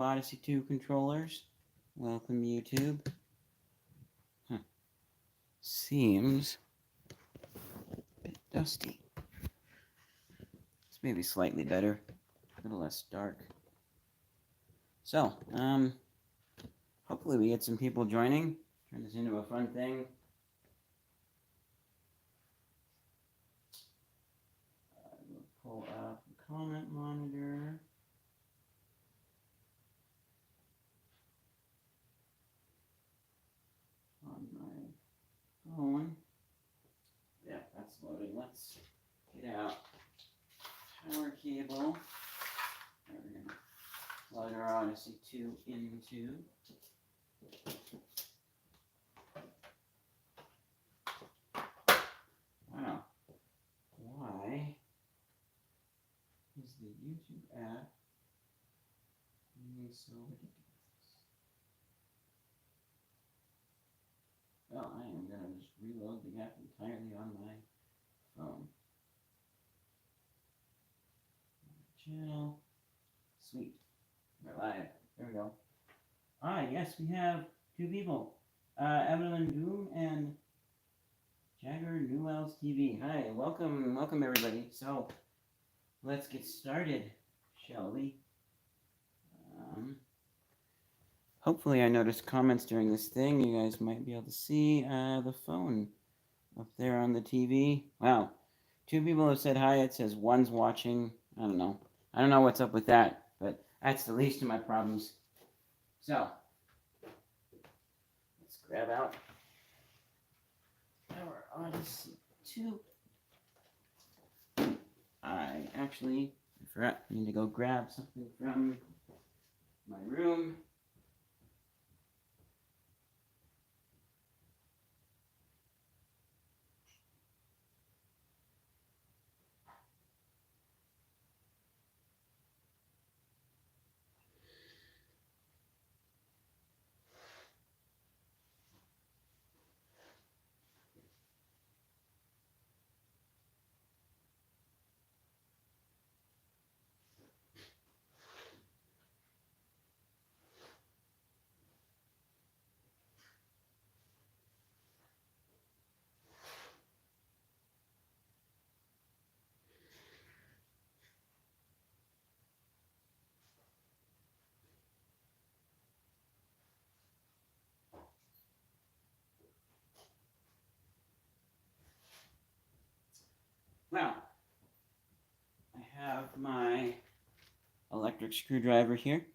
Odyssey2 controllers. Welcome, YouTube. Seems a bit dusty. It's maybe slightly better, a little less dark. So, hopefully we get some people joining. Turn this into a fun thing. We'll pull up the comment monitor. On my phone. Yeah, that's loading. Let's get out power cable. There we're going to plug our Odyssey2 into. Wow. Why is the YouTube app being so ridiculous? Well, I am going to just reload the app entirely on my phone. Channel. Sweet. We're live. There we go. Yes, we have two people. Evelyn Doom and Jagger Newells TV. Hi, welcome everybody. So, let's get started, shall we? Hopefully I noticed comments during this thing. You guys might be able to see the phone up there on the TV. Wow, two people have said hi. It says one's watching. I don't know. I don't know what's up with that, but that's the least of my problems. So, let's grab out our Odyssey 2. I actually forgot. I need to go grab something from my room. Well, I have my electric screwdriver here.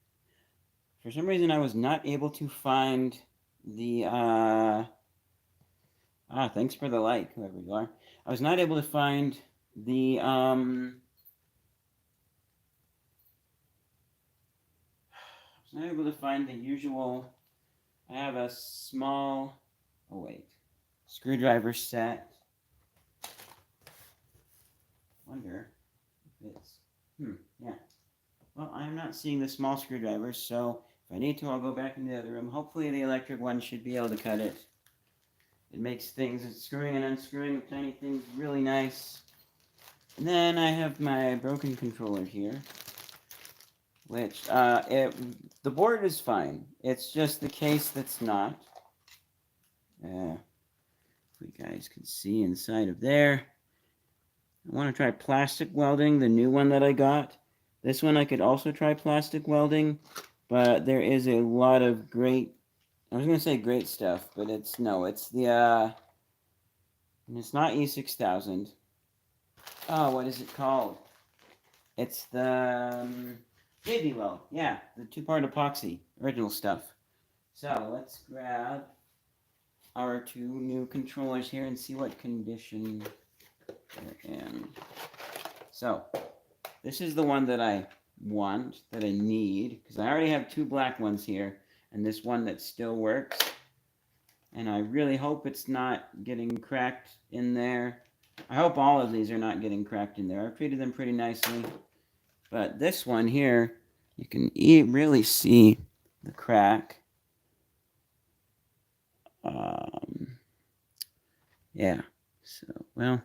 For some reason, I was not able to find the, thanks for the like, whoever you are. I was not able to find the, I was not able to find the usual, I have a small, screwdriver set. Wonder if it's, yeah. Well, I'm not seeing the small screwdrivers, so if I need to, I'll go back into the other room. Hopefully the electric one should be able to cut it. It makes things, screwing and unscrewing of tiny things really nice. And then I have my broken controller here, which, the board is fine. It's just the case that's not. If you guys can see inside of there. I want to try plastic welding, the new one that I got. This one I could also try plastic welding, but there is a lot of great, I was going to say great stuff, but it's the, it's not E6000. Oh, what is it called? It's the JB Weld, yeah, the two-part epoxy, original stuff. So let's grab our two new controllers here and see what condition they're in. So, this is the one that I want, that I need, because I already have two black ones here, and this one that still works. And I really hope it's not getting cracked in there. I hope all of these are not getting cracked in there. I've treated them pretty nicely. But this one here, you can really see the crack. Yeah, so, well,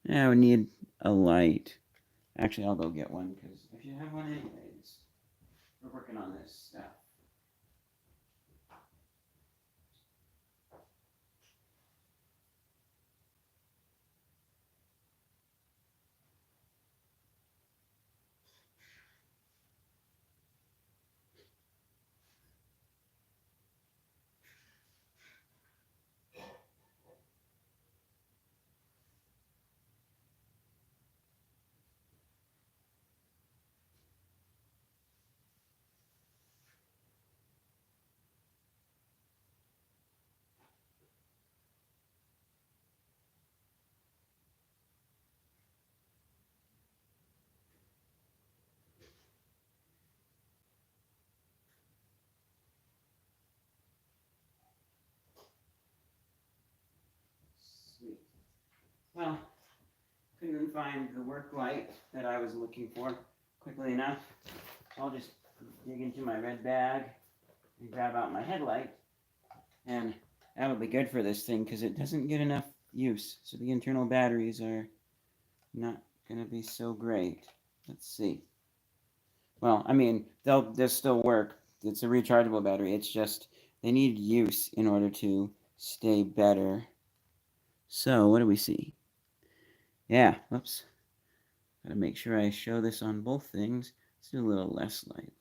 yeah, I would need a light. Actually, I'll go get one, because if you have one anyways. working on this stuff. Sweet. Well, couldn't find the work light that I was looking for quickly enough. So I'll just dig into my red bag and grab out my headlight. And that'll be good for this thing because it doesn't get enough use. So the internal batteries are not going to be so great. Let's see. Well, I mean, they'll still work. It's a rechargeable battery. It's just they need use in order to stay better. So, what do we see? Yeah, whoops. Gotta make sure I show this on both things. Let's do a little less light.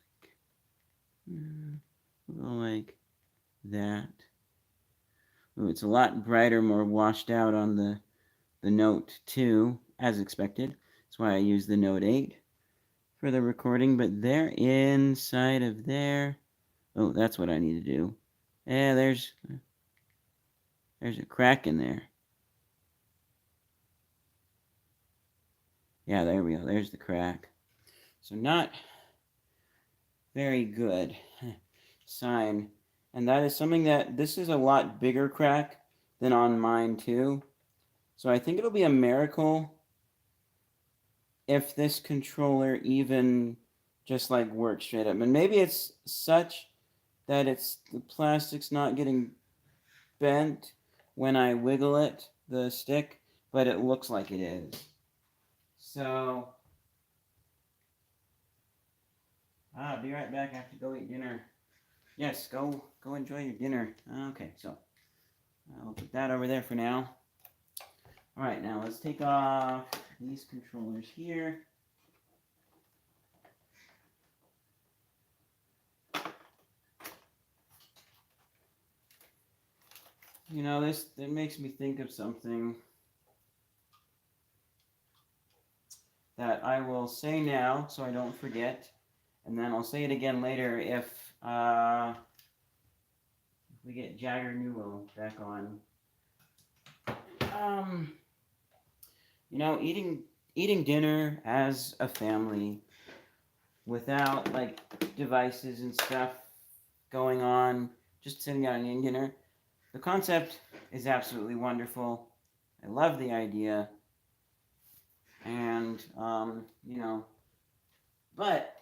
A little like that. Ooh, it's a lot brighter, more washed out on the Note 2, as expected. That's why I use the Note 8 for the recording, but they're inside of there. Oh, that's what I need to do. Yeah, there's a crack in there. Yeah, there we go. There's the crack. So not very good sign. And that is something that, this is a lot bigger crack than on mine too. So I think it'll be a miracle if this controller even just like works straight up. And maybe it's such that the plastic's not getting bent when I wiggle it, the stick, but it looks like it is. So, I'll be right back. I have to go eat dinner. Yes, go enjoy your dinner. Okay, so I'll put that over there for now. All right, now let's take off these controllers here. You know, it makes me think of something that I will say now so I don't forget, and then I'll say it again later if we get Jagger Newell back on. You know, eating dinner as a family without like devices and stuff going on, just sitting down and eating dinner. The concept is absolutely wonderful. I love the idea. And, you know, but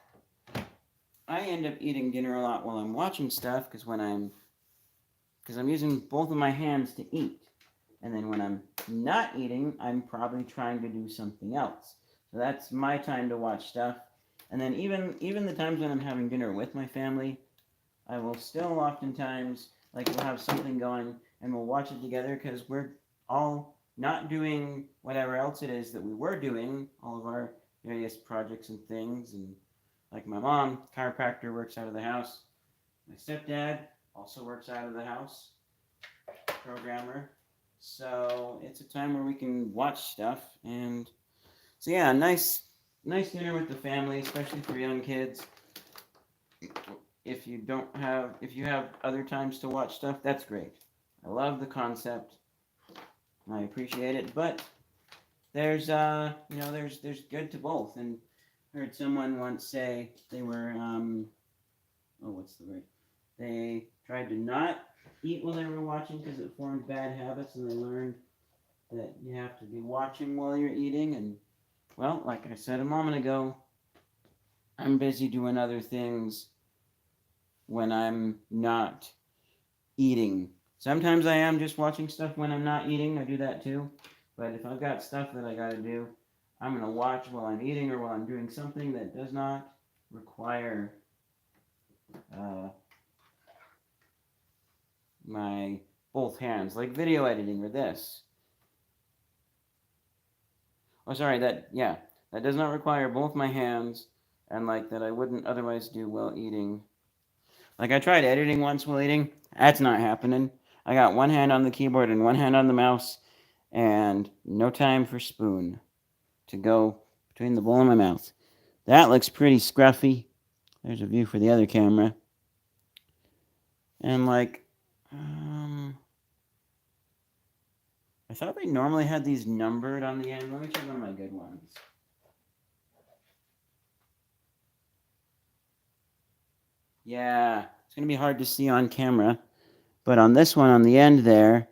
I end up eating dinner a lot while I'm watching stuff because I'm using both of my hands to eat. And then when I'm not eating, I'm probably trying to do something else. So that's my time to watch stuff. And then even the times when I'm having dinner with my family, I will still oftentimes, like, we'll have something going and we'll watch it together because we're all not doing whatever else it is that we were doing, all of our various projects and things. And like my mom, chiropractor, works out of the house. My stepdad also works out of the house, programmer. So it's a time where we can watch stuff. And so yeah, nice dinner with the family, especially for young kids. If you have other times to watch stuff, that's great. I love the concept. I appreciate it, but there's good to both. And I heard someone once say they were what's the word? They tried to not eat while they were watching because it formed bad habits, and they learned that you have to be watching while you're eating. And well, like I said a moment ago, I'm busy doing other things when I'm not eating. Sometimes I am just watching stuff when I'm not eating. I do that too. But if I've got stuff that I gotta do, I'm gonna watch while I'm eating or while I'm doing something that does not require my both hands, like video editing or this. Oh, sorry, that does not require both my hands, and like that I wouldn't otherwise do while eating. Like I tried editing once while eating, that's not happening. I got one hand on the keyboard and one hand on the mouse, and no time for spoon to go between the bowl and my mouth. That looks pretty scruffy. There's a view for the other camera. And like, I thought they normally had these numbered on the end. Let me check one of my good ones. Yeah, it's going to be hard to see on camera. But on this one, on the end there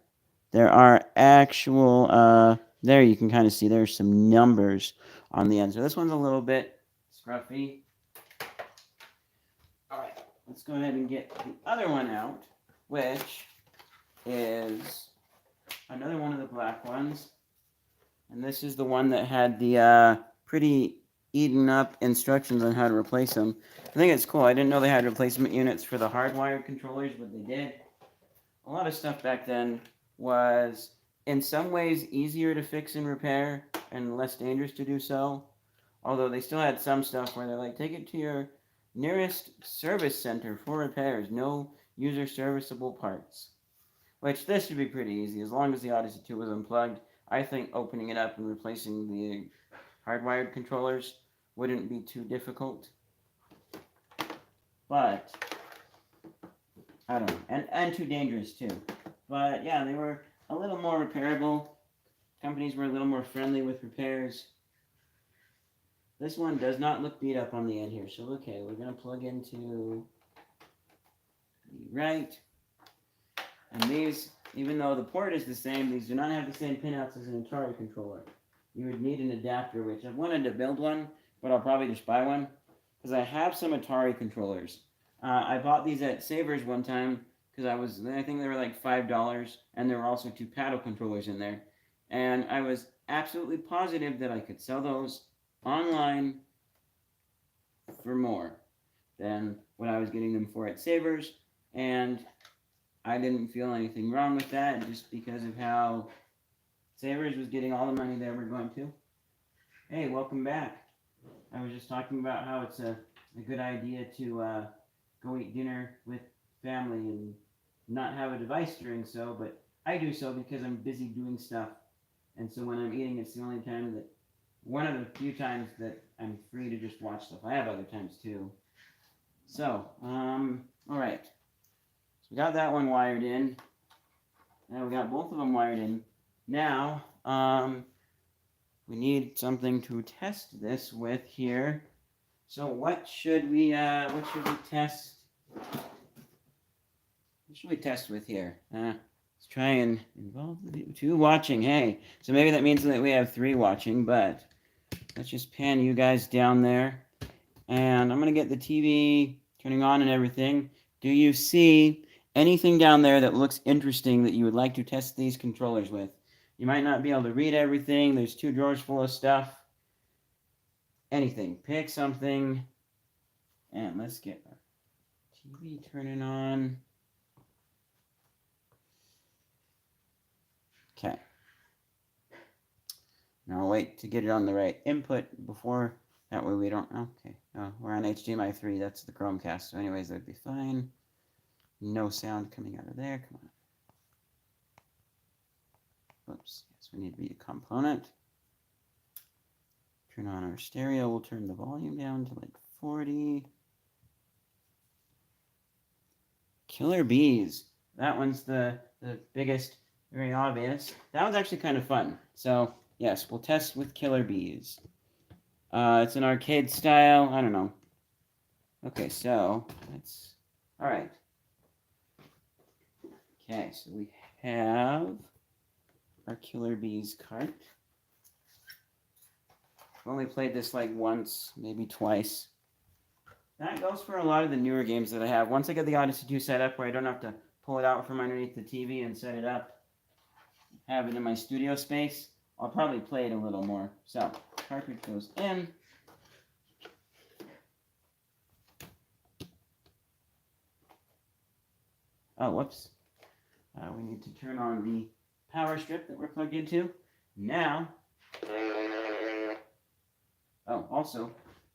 are actual, there you can kind of see there's some numbers on the end. So this one's a little bit scruffy. All right, let's go ahead and get the other one out, which is another one of the black ones. And this is the one that had the pretty eaten up instructions on how to replace them. I think it's cool. I didn't know they had replacement units for the hardwired controllers, but they did. A lot of stuff back then was in some ways easier to fix and repair and less dangerous to do so. Although they still had some stuff where they're like, take it to your nearest service center for repairs. No user serviceable parts. Which this should be pretty easy as long as the Odyssey2 was unplugged. I think opening it up and replacing the hardwired controllers wouldn't be too difficult. But I don't know, and too dangerous too. But yeah, they were a little more repairable. Companies were a little more friendly with repairs. This one does not look beat up on the end here. So okay, we're gonna plug into the right. And these, even though the port is the same, these do not have the same pinouts as an Atari controller. You would need an adapter, which I wanted to build one, but I'll probably just buy one. Because I have some Atari controllers. I bought these at Savers one time because I think they were like $5, and there were also 2 paddle controllers in there. And I was absolutely positive that I could sell those online for more than what I was getting them for at Savers. And I didn't feel anything wrong with that just because of how Savers was getting all the money they were going to. Hey, welcome back. I was just talking about how it's a good idea to go eat dinner with family and not have a device during so, but I do so because I'm busy doing stuff. And so when I'm eating, it's the only time that, one of the few times that I'm free to just watch stuff. I have other times too. So, all right. So we got that one wired in. Now we got both of them wired in. Now, we need something to test this with here. So what should we test? What should we test with here? Let's try and involve the 2 watching. Hey, so maybe that means that we have 3 watching, but let's just pan you guys down there. And I'm going to get the TV turning on and everything. Do you see anything down there that looks interesting that you would like to test these controllers with? You might not be able to read everything. There's 2 drawers full of stuff. Anything. Pick something. And let's get our TV turning on. Okay. Now I'll wait to get it on the right input before. That way we don't. Okay. Oh, we're on HDMI 3. That's the Chromecast. So anyways, that'd be fine. No sound coming out of there. Come on. Oops. Yes, we need to be a component. Turn on our stereo. We'll turn the volume down to like 40. Killer Bees. That one's the biggest, very obvious. That one's actually kind of fun. So, yes, we'll test with Killer Bees. It's an arcade style. I don't know. Okay, so let's. All right. Okay, so we have our Killer Bees cart. I've only played this like once, maybe twice. That goes for a lot of the newer games that I have. Once I get the Odyssey2 set up where I don't have to pull it out from underneath the TV and set it up, have it in my studio space, I'll probably play it a little more. So, cartridge goes in. Oh, whoops. We need to turn on the power strip that we're plugged into. Now, oh, also,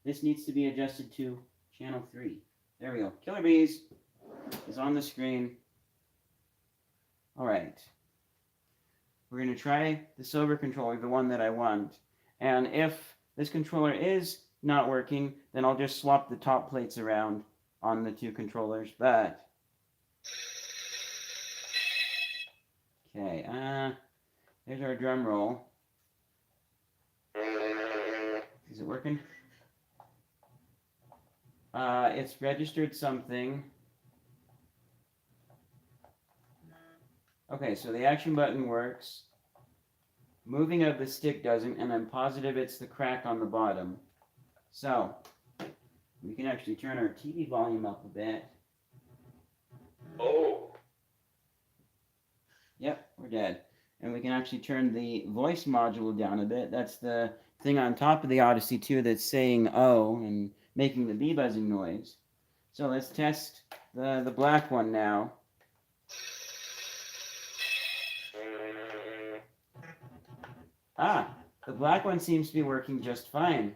this needs to be adjusted to channel 3. There we go. Killer Bees is on the screen. All right. We're going to try the silver controller, the one that I want. And if this controller is not working, then I'll just swap the top plates around on the 2 controllers. But, okay, there's our drum roll. Is it working? It's registered something. Okay, so the action button works. Moving of the stick doesn't, and I'm positive it's the crack on the bottom. So, we can actually turn our TV volume up a bit. Oh. Yep, we're dead. And we can actually turn the voice module down a bit. That's the thing on top of the Odyssey2 that's saying "oh" and making the bee buzzing noise. So let's test the black one now. Ah, the black one seems to be working just fine.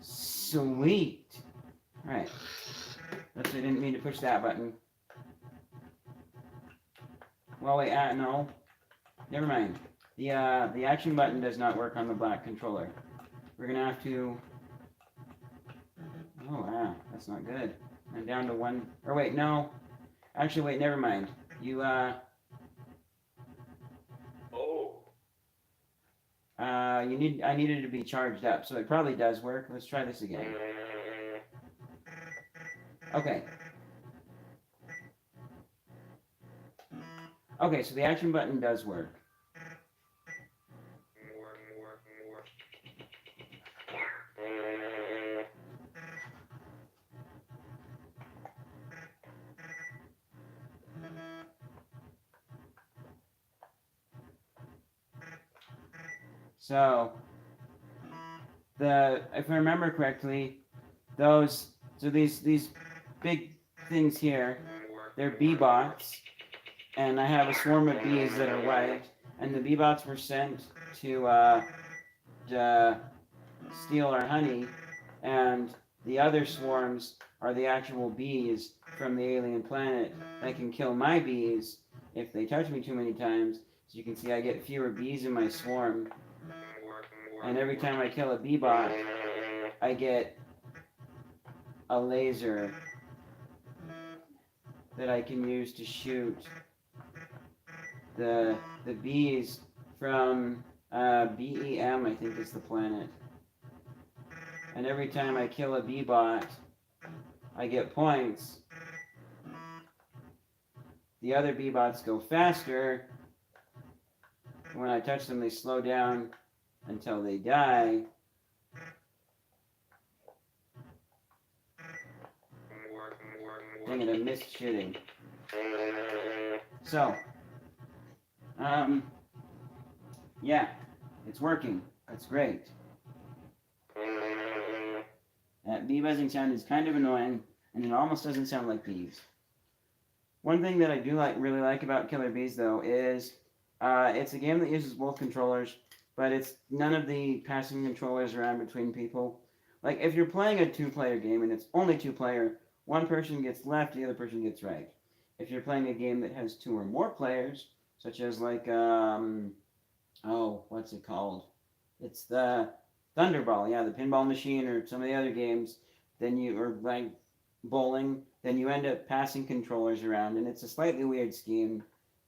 Sweet. All right. Oops, I didn't mean to push that button. Well, wait, no. Never mind. The action button does not work on the black controller. We're gonna have to... Oh, wow, that's not good. I'm down to 1... Or wait, no. Actually, wait, never mind. You, Oh. I needed it to be charged up, so it probably does work. Let's try this again. Okay. Okay, so the action button does work. More. So, if I remember correctly, these big things here, they're bee bots, and I have a swarm of bees that are white, and the bee bots were sent to steal our honey, and the other swarms are the actual bees from the alien planet that can kill my bees if they touch me too many times. So you can see I get fewer bees in my swarm. And every time I kill a bee bot, I get a laser that I can use to shoot the bees from BEM, I think is the planet. And every time I kill a bee bot, I get points. The other bee bots go faster. When I touch them, they slow down until they die. Dang it, I missed shooting. So, yeah, it's working. That's great. That bee buzzing sound is kind of annoying, and it almost doesn't sound like bees. One thing that I do really like about Killer Bees, though, is it's a game that uses both controllers, but it's none of the passing controllers around between people. Like, if you're playing a 2-player game and it's only 2-player, one person gets left, the other person gets right. If you're playing a game that has 2 or more players, such as like, what's it called? It's the Thunderball, yeah, the pinball machine, or some of the other games, or like bowling, then you end up passing controllers around, and it's a slightly weird scheme,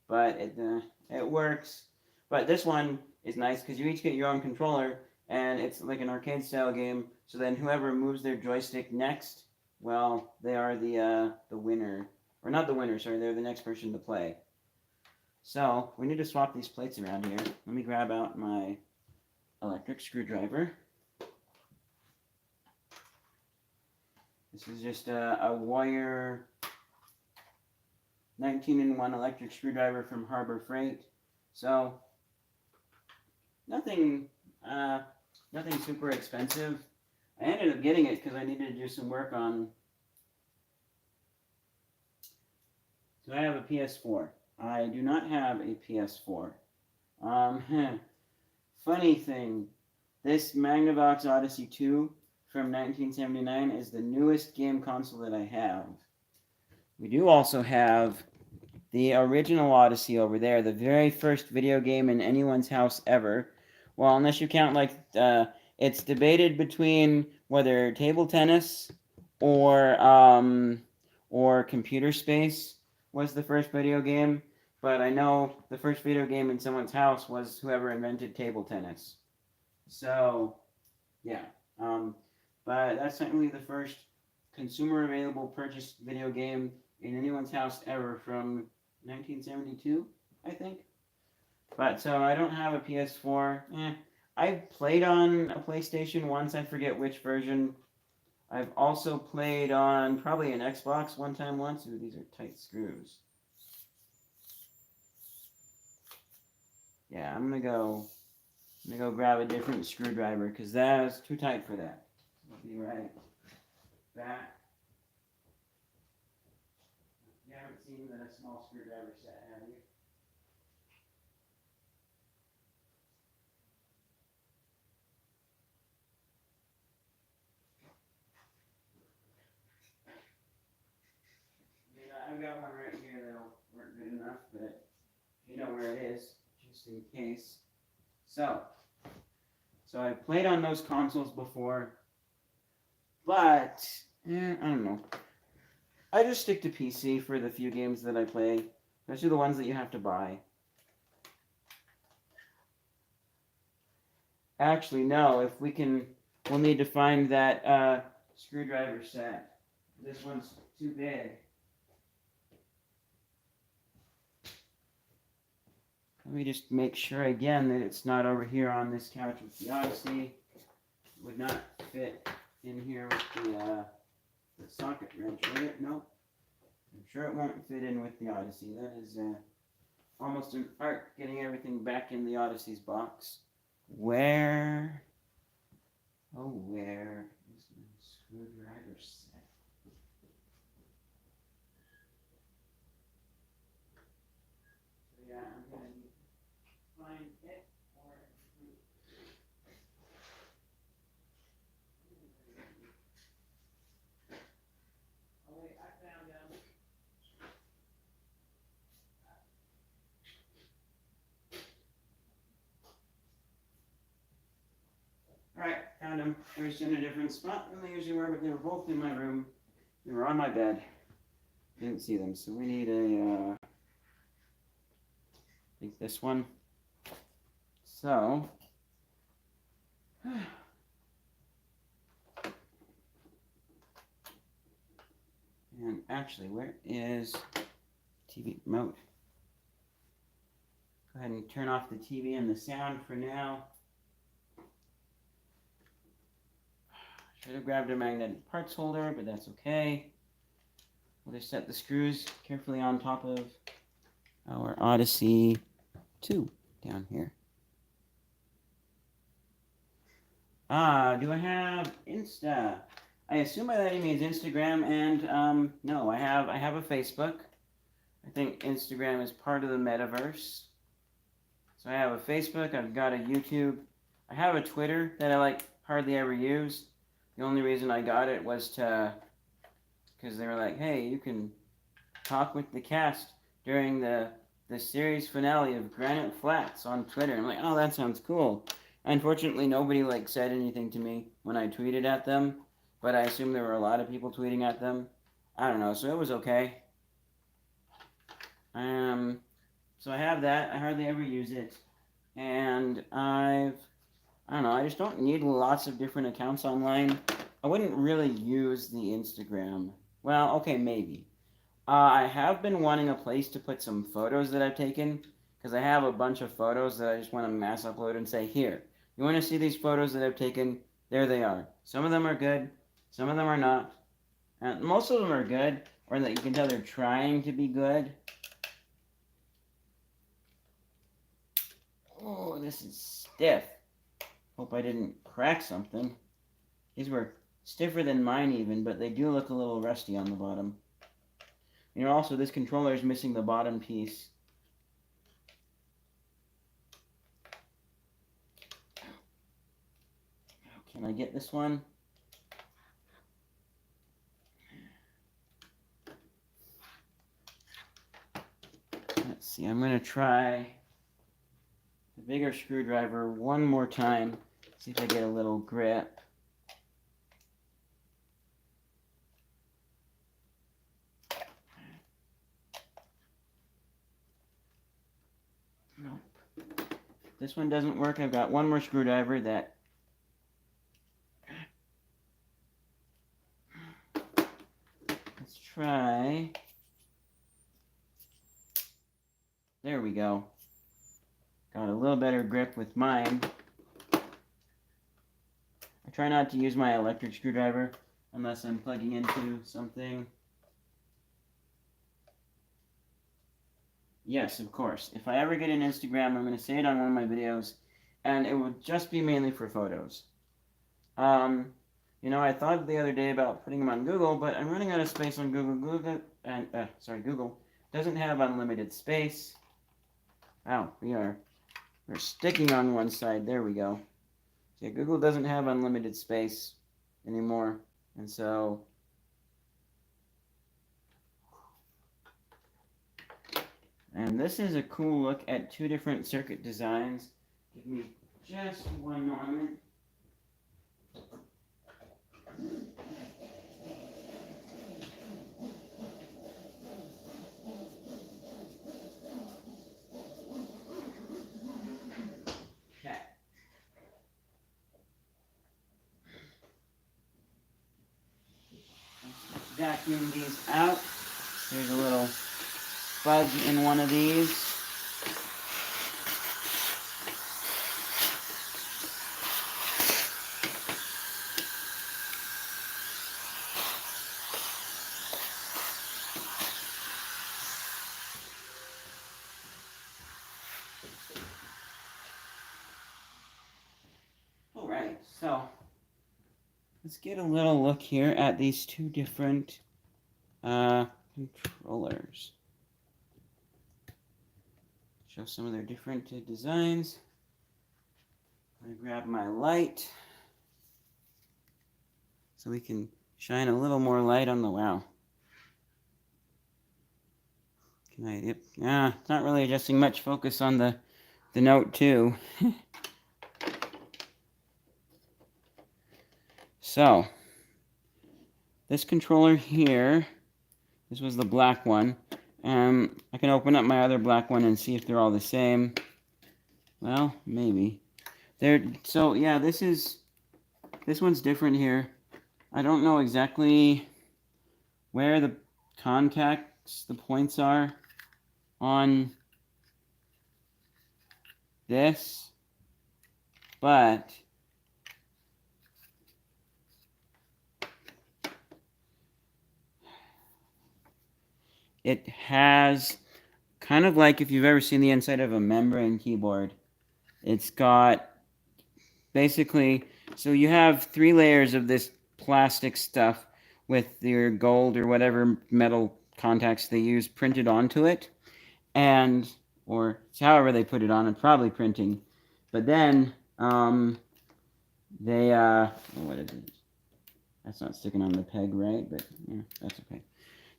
but it works. But this one is nice because you each get your own controller, and it's like an arcade-style game. So then whoever moves their joystick next, well, they are the winner, or not the winner. Sorry, they're the next person to play. So we need to swap these plates around here. Let me grab out my electric screwdriver. This is just a wire 19-in-1 electric screwdriver from Harbor Freight. So nothing super expensive. I ended up getting it because I needed to do some work on. So I have a PS4. I do not have a PS4. Funny thing, this Magnavox Odyssey2 from 1979 is the newest game console that I have. We do also have the original Odyssey over there, the very first video game in anyone's house ever. Well, unless you count, like, it's debated between whether table tennis or Computer Space was the first video game, but I know the first video game in someone's house was whoever invented table tennis. So, yeah. But that's certainly the first consumer available purchased video game in anyone's house ever from 1972, I think. But so I don't have a PS4. I've played on a PlayStation once. I forget which version. I've also played on probably an Xbox one time once. Ooh, these are tight screws. Yeah, I'm gonna go grab a different screwdriver because that is too tight for that. I'll be right back. You haven't seen the small screwdriver set, have you? Yeah, I've got one right here that'll work good enough, but you know where it is, just in case. So I've played on those consoles before, but I don't know. I just stick to PC for the few games that I play, especially the ones that you have to buy. Actually, no, if we can, we'll need to find that screwdriver set. This one's too big. Let me just make sure again that it's not over here on this couch with the Odyssey. It would not fit in here with the socket wrench, would it? Nope. I'm sure it won't fit in with the Odyssey. That is almost an art getting everything back in the Odyssey's box. Where is my screwdriver set? So yeah, I'm going to need to find it. Oh wait, I found them. Alright, found them. They were just in a different spot than they usually were, but they were both in my room. They were on my bed. Didn't see them, so we need a, I think this one. So, and actually, where is TV remote? Go ahead and turn off the TV and the sound for now. Should have grabbed a magnetic parts holder, but that's okay. We'll just set the screws carefully on top of our Odyssey 2 down here. Do I have Insta? I assume by that he means Instagram, and no, I have a Facebook. I think Instagram is part of the metaverse. So I have a Facebook, I've got a YouTube, I have a Twitter that I hardly ever use. The only reason I got it was because they were like, hey, you can talk with the cast during the series finale of Granite Flats on Twitter. I'm like, oh, that sounds cool. Unfortunately, nobody said anything to me when I tweeted at them, but I assume there were a lot of people tweeting at them. I don't know, so it was okay. So I have that. I hardly ever use it, and I don't know, I just don't need lots of different accounts online. I wouldn't really use the Instagram. Well, okay, maybe. I have been wanting a place to put some photos that I've taken, because I have a bunch of photos that I just want to mass upload and say, here, you want to see these photos that I've taken? There they are. Some of them are good, some of them are not. And most of them are good, or that you can tell they're trying to be good. Oh, this is stiff. Hope I didn't crack something. These were stiffer than mine even, but they do look a little rusty on the bottom. You know, also this controller is missing the bottom piece. Can I get this one? Let's see, I'm going to try the bigger screwdriver one more time. See if I get a little grip. Nope. This one doesn't work. I've got one more screwdriver that... Let's try... There we go. Got a little better grip with mine. I try not to use my electric screwdriver unless I'm plugging into something. Yes, of course. If I ever get an Instagram, I'm going to say it on one of my videos, and it would just be mainly for photos. You know, I thought the other day about putting them on Google, but I'm running out of space on Google. Google doesn't have unlimited space. Wow, we're sticking on one side. There we go. Yeah, Google doesn't have unlimited space anymore, and so and this is a cool look at two different circuit designs. Give me just one moment. Vacuum these out. There's a little bug in one of these. Alright, so let's get a little look here at these two different controllers. Show some of their different designs. I'm going to grab my light so we can shine a little more light on the wow. Can I? Yep. It's not really adjusting much focus on the Note 2. So, this controller here, this was the black one. I can open up my other black one and see if they're all the same. Well, maybe. So yeah, this one's different here. I don't know exactly where the contacts, the points are on this, but it has kind of like if you've ever seen the inside of a membrane keyboard. It's got basically, so you have 3 layers of this plastic stuff with your gold or whatever metal contacts they use printed onto it, and or however they put it on, and probably printing. But then they what is it? That's not sticking on the peg, right? But yeah, that's okay.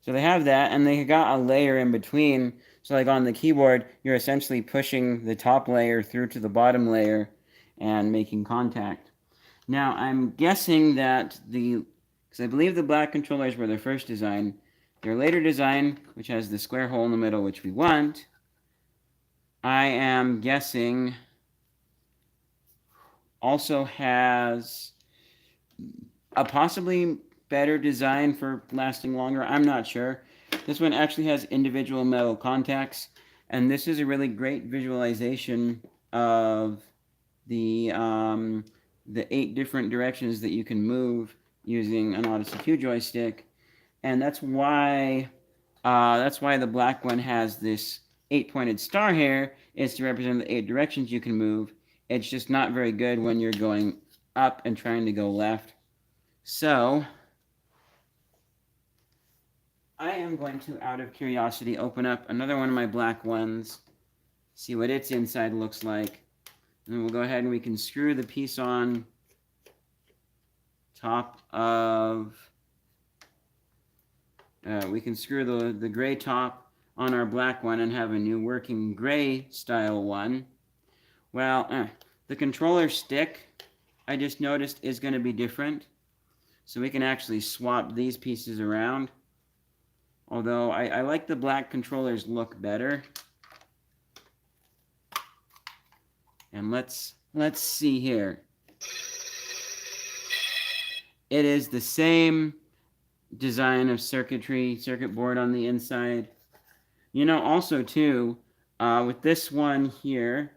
So they have that, and they got a layer in between. So like on the keyboard, you're essentially pushing the top layer through to the bottom layer and making contact. Now, I'm guessing that because I believe the black controllers were their first design. Their later design, which has the square hole in the middle, which we want, I am guessing also has a possibly better design for lasting longer. I'm not sure. This one actually has individual metal contacts, and this is a really great visualization of the 8 different directions that you can move using an Odyssey2 joystick, and that's why the black one has this 8-pointed star here, is to represent the 8 directions you can move. It's just not very good when you're going up and trying to go left. So I am going to, out of curiosity, open up another one of my black ones, see what its inside looks like, and then we'll go ahead and we can screw the piece on top of, we can screw the gray top on our black one and have a new working gray style one. Well, the controller stick, I just noticed, is going to be different. So we can actually swap these pieces around. Although I like the black controller's look better. And let's see here. It is the same design of circuit board on the inside. You know, also too, with this one here,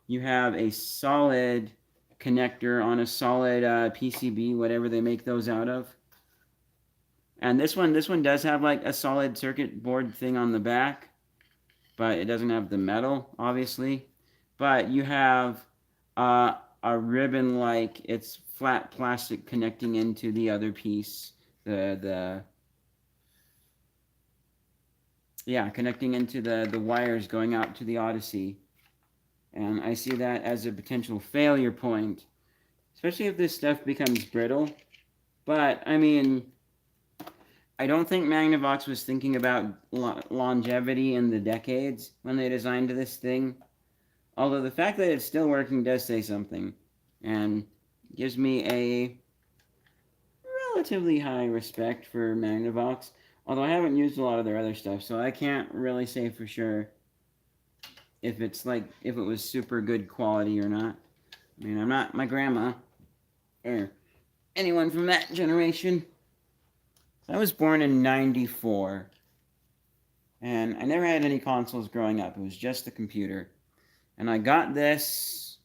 you have a solid connector on a solid PCB, whatever they make those out of. And this one does have like a solid circuit board thing on the back, but it doesn't have the metal, obviously. But you have a ribbon, like it's flat plastic connecting into the other piece. Connecting into the wires going out to the Odyssey. And I see that as a potential failure point, especially if this stuff becomes brittle. But, I mean, I don't think Magnavox was thinking about longevity in the decades when they designed this thing. Although the fact that it's still working does say something, and gives me a relatively high respect for Magnavox. Although I haven't used a lot of their other stuff, so I can't really say for sure if it was super good quality or not. I mean, I'm not my grandma or anyone from that generation. I was born in '94, and I never had any consoles growing up. It was just the computer. And I got this,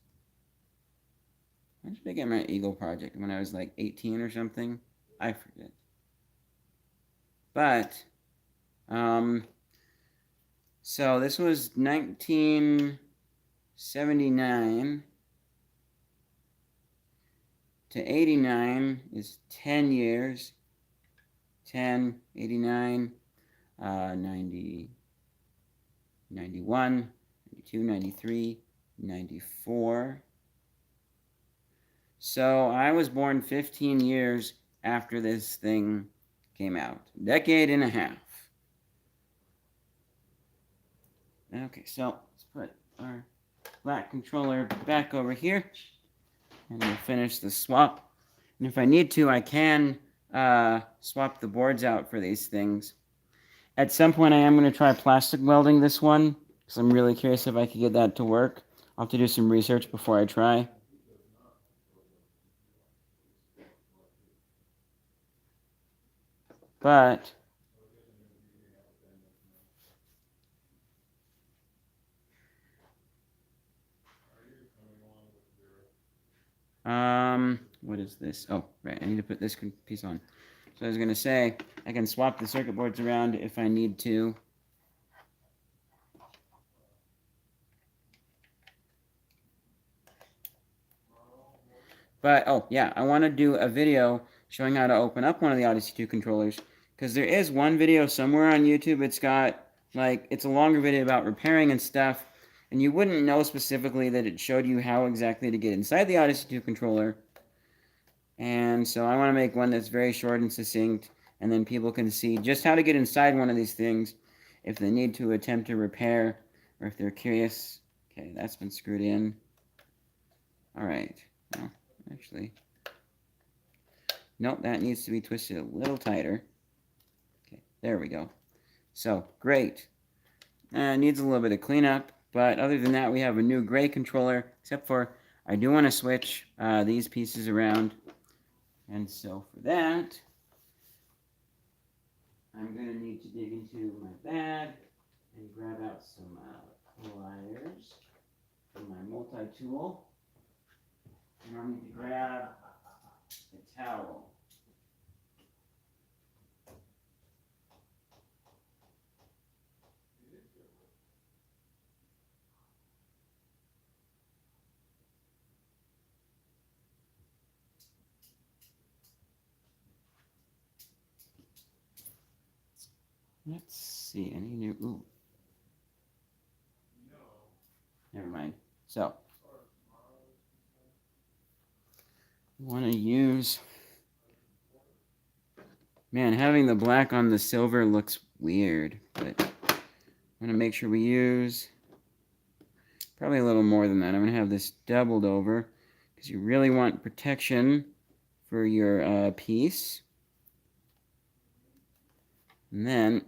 when did I get my Eagle project? When I was like 18 or something? I forget. But, so this was 1979 to 89 is 10 years. 10, 89, 90, 91, 92, 93, 94. So I was born 15 years after this thing came out. Decade and a half. Okay, so let's put our black controller back over here. And we'll finish the swap. And if I need to, I can swap the boards out for these things. At some point, I am going to try plastic welding this one, because I'm really curious if I could get that to work. I'll have to do some research before I try. But what is this? Oh, right, I need to put this piece on. So I was going to say, I can swap the circuit boards around if I need to. But, oh, yeah, I want to do a video showing how to open up one of the Odyssey2 controllers. Because there is one video somewhere on YouTube. It's got, like, it's a longer video about repairing and stuff. And you wouldn't know specifically that it showed you how exactly to get inside the Odyssey2 controller. And so I want to make one that's very short and succinct. And then people can see just how to get inside one of these things if they need to attempt to repair or if they're curious. Okay, that's been screwed in. All right. Well, actually, nope, that needs to be twisted a little tighter. Okay, there we go. So, great. Needs a little bit of cleanup, but other than that, we have a new gray controller, except for I do want to switch these pieces around. And so for that, I'm going to need to dig into my bag and grab out some pliers from my multi-tool. And I'll need to grab a towel. Let's see, any new, ooh. Never mind. So, I want to use Man, having the black on the silver looks weird, but I'm going to make sure we use probably a little more than that. I'm going to have this doubled over because you really want protection for your piece. And then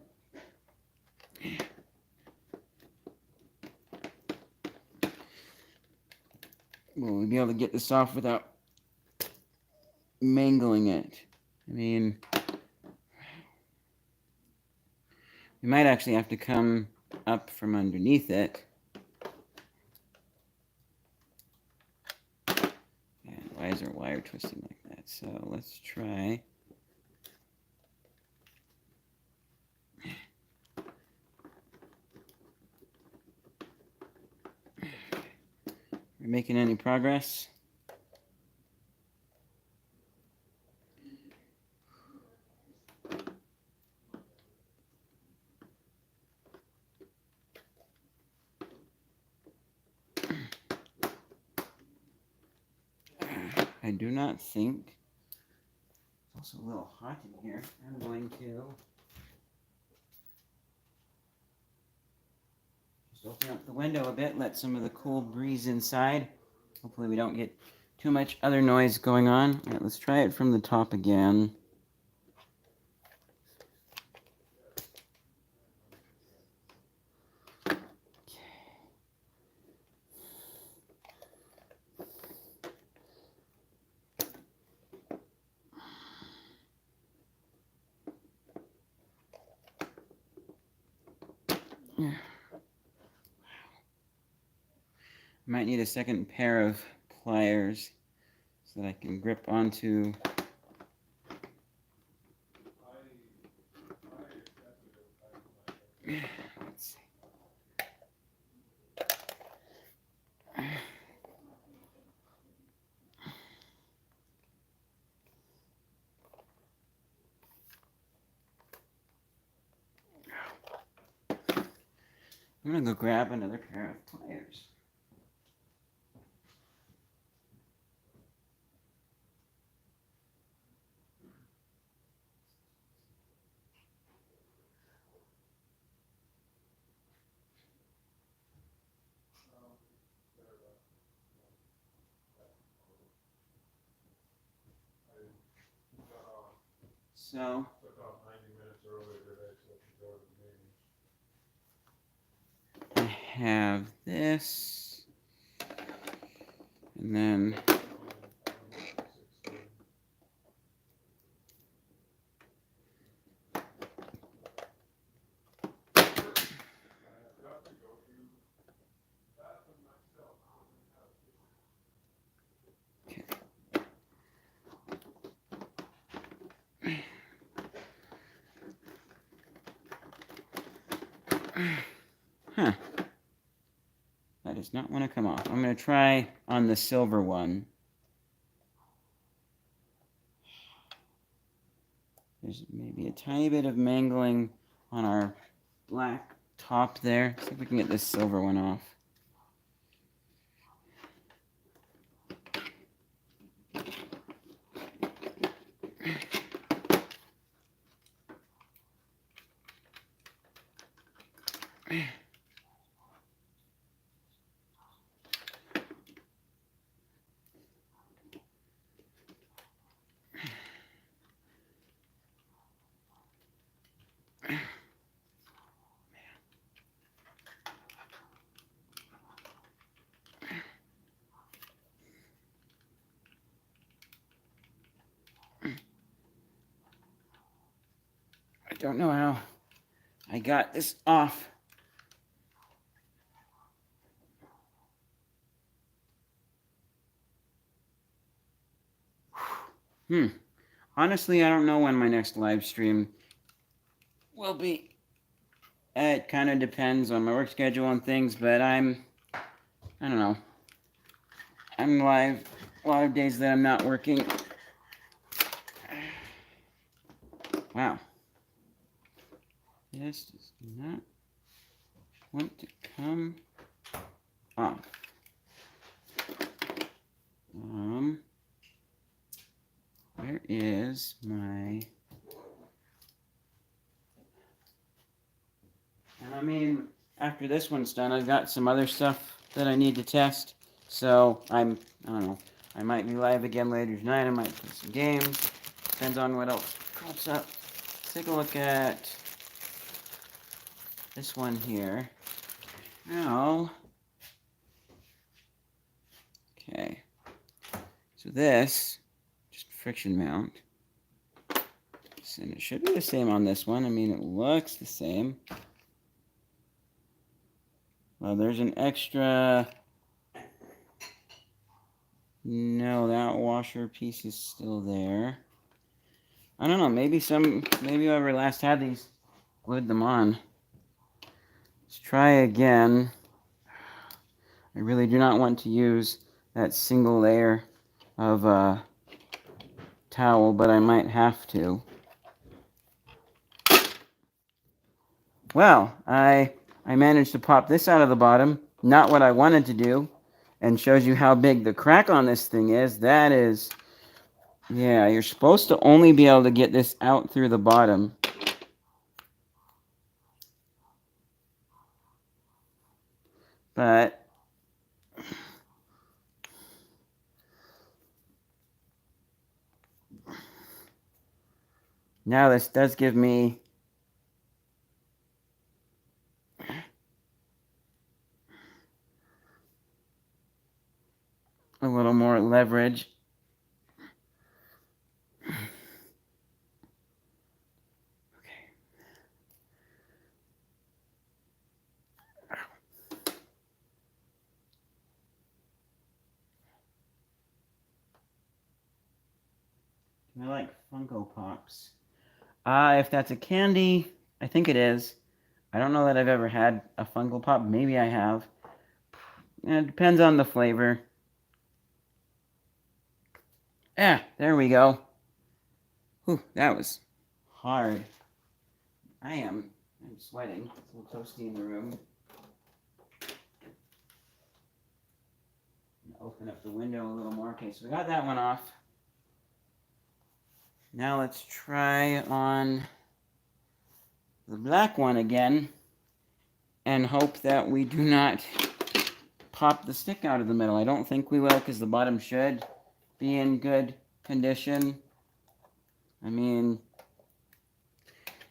we'll be able to get this off without mangling it. I mean, we might actually have to come up from underneath it. And why is our wire twisting like that? So let's try. We're making any progress? I do not think. It's also a little hot in here. I'm going to just open up the window a bit, let some of the cool breeze inside. Hopefully we don't get too much other noise going on. All right, let's try it from the top again. Might need a second pair of pliers so that I can grip onto. Let's see. I'm gonna go grab another pair of pliers. So I have this, and then huh. That does not want to come off. I'm going to try on the silver one. There's maybe a tiny bit of mangling on our black top there. See if we can get this silver one off. I don't know how I got this off. Honestly, I don't know when my next live stream will be. It kind of depends on my work schedule and things, but I don't know. I'm live a lot of days that I'm not working. Wow. This does not want to come off. Where is my mean, after this one's done, I've got some other stuff that I need to test. So I don't know. I might be live again later tonight. I might play some games. Depends on what else pops up. Let's take a look at this one here. Now, okay. So this, just friction mount. And it should be the same on this one. I mean, it looks the same. Well, there's an extra... No, that washer piece is still there. I don't know, maybe whoever last had these glued them on. Let's try again. I really do not want to use that single layer of towel, but I might have to. Well, I managed to pop this out of the bottom. Not what I wanted to do. And shows you how big the crack on this thing is. That is... Yeah, you're supposed to only be able to get this out through the bottom. But... Now this does give me... a little more leverage. I like Funko Pops. If that's a candy, I think it is. I don't know that I've ever had a Funko Pop. Maybe I have. It depends on the flavor. Yeah, there we go. Whew, that was hard. I'm sweating. It's a little toasty in the room. Open up the window a little more. Okay, so we got that one off. Now let's try on the black one again and hope that we do not pop the stick out of the middle. I don't think we will because the bottom should be in good condition. I mean,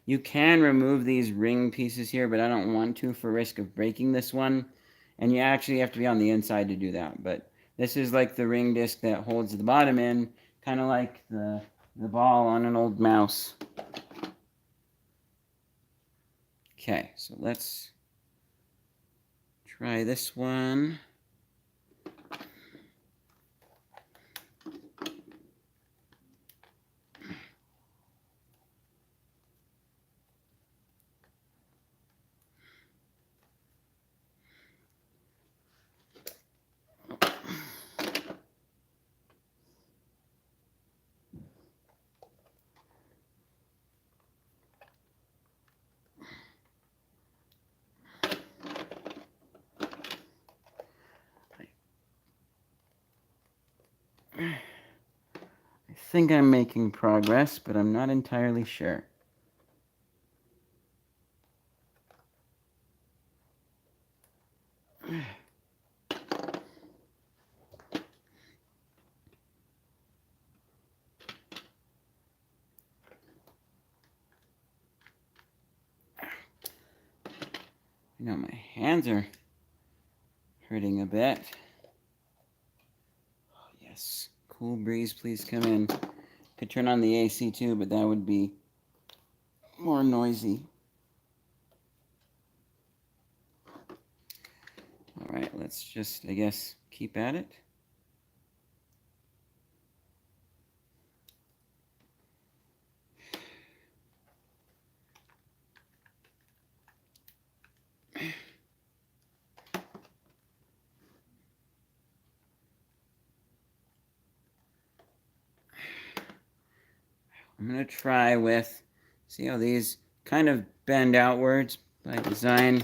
you can remove these ring pieces here, but I don't want to for risk of breaking this one. And you actually have to be on the inside to do that. But this is like the ring disc that holds the bottom in, kind of like the ball on an old mouse. Okay, so let's try this one. I think I'm making progress, but I'm not entirely sure. You know, my hands are hurting a bit. Oh, yes. Cool breeze, please come in. Could turn on the AC too, but that would be more noisy. All right, let's just, I guess, keep at it. I'm going to try with, see how these kind of bend outwards by design.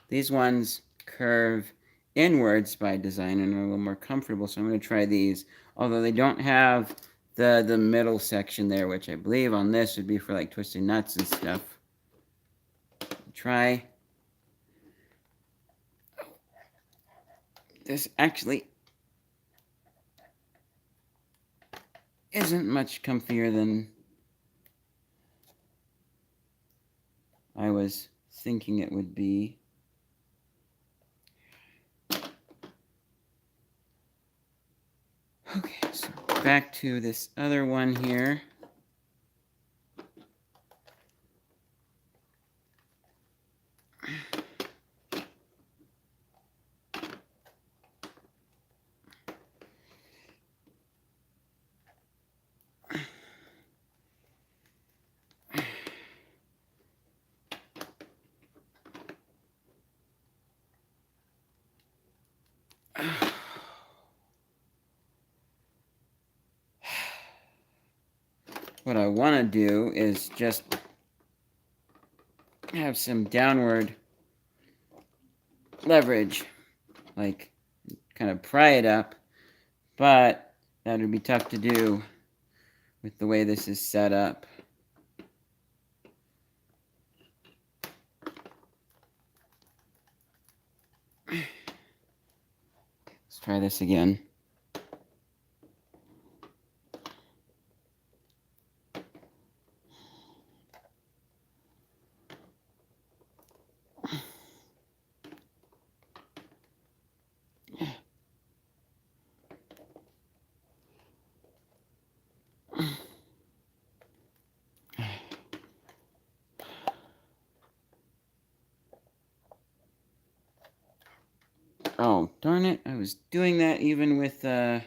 These ones curve inwards by design and are a little more comfortable, so I'm going to try these. Although they don't have the middle section there, which I believe on this would be for like twisting nuts and stuff. Try this actually isn't much comfier than I was thinking it would be. Okay, so back to this other one here. What I want to do is just have some downward leverage, like kind of pry it up, but that would be tough to do with the way this is set up. Let's try this again. Oh, darn it. I was doing that even with a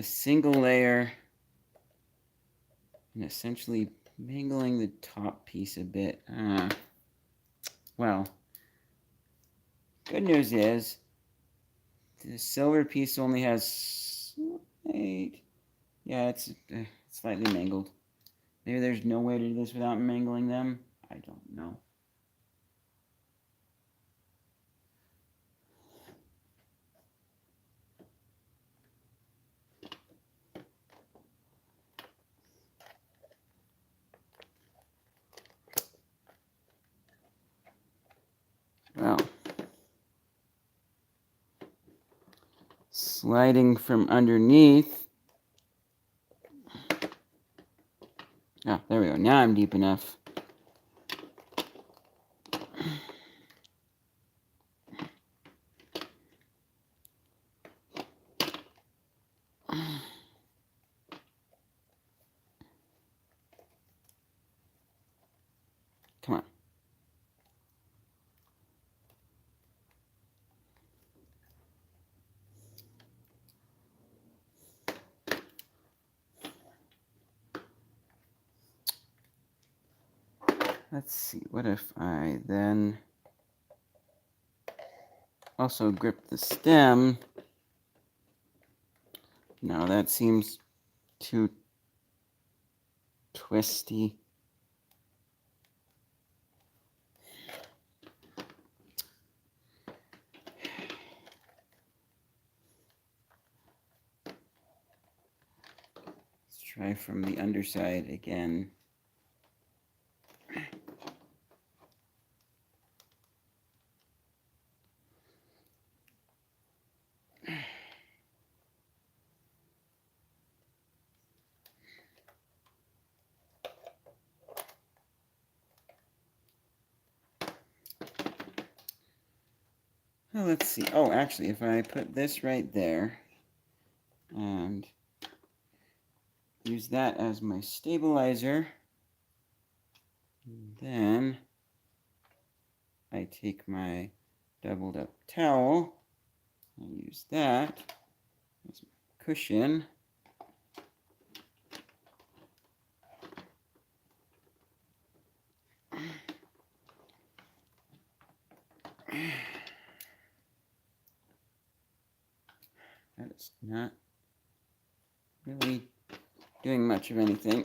single layer and essentially mangling the top piece a bit. Well, good news is the silver piece only has 8. Yeah, it's slightly mangled. Maybe there's no way to do this without mangling them. I don't know. Well, sliding from underneath. Ah, there we go. Now I'm deep enough. Come on. Let's see, what if I then also grip the stem? No, that seems too twisty. Let's try from the underside again. Well, let's see. Oh, actually, if I put this right there and use that as my stabilizer, then I take my doubled up towel and use that as my cushion. That is not really doing much of anything.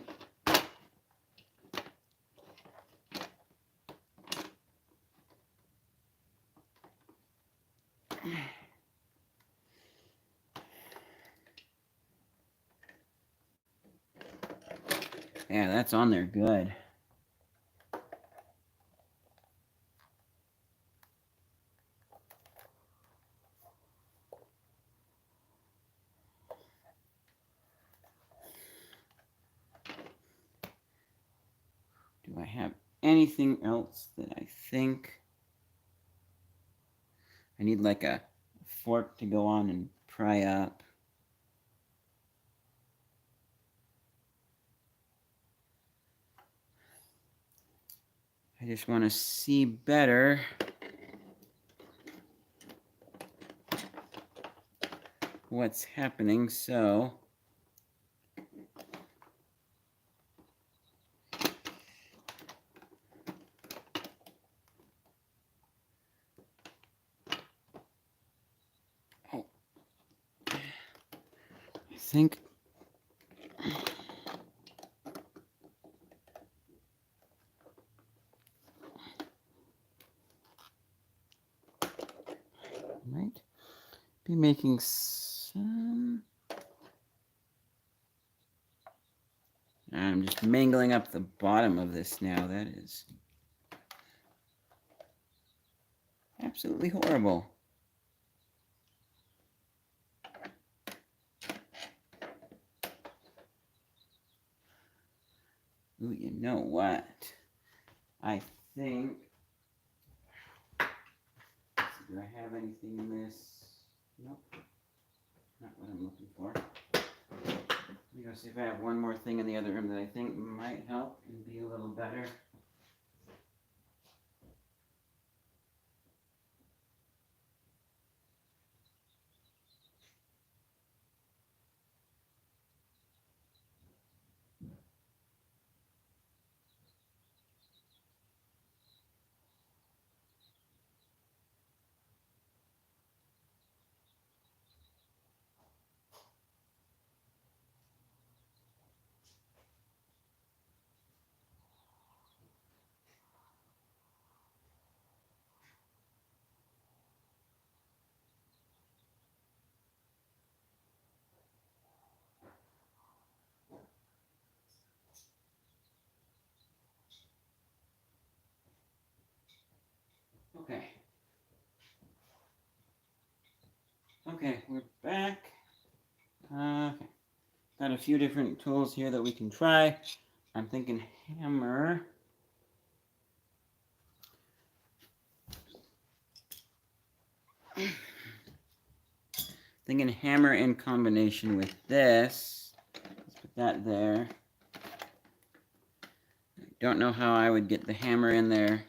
Yeah, that's on there good. Do I have anything else that I think I need, like a fork to go on and pry up? I just want to see better what's happening, so I think I might be making some. I'm just mangling up the bottom of this now. That is absolutely horrible. Ooh, you know what? I think. Do I have anything in this? Nope. Not what I'm looking for. Let me go see if I have one more thing in the other room that I think might help and be a little better. Okay. Okay, we're back. Okay. Got a few different tools here that we can try. I'm thinking hammer. Thinking hammer in combination with this. Let's put that there. I don't know how I would get the hammer in there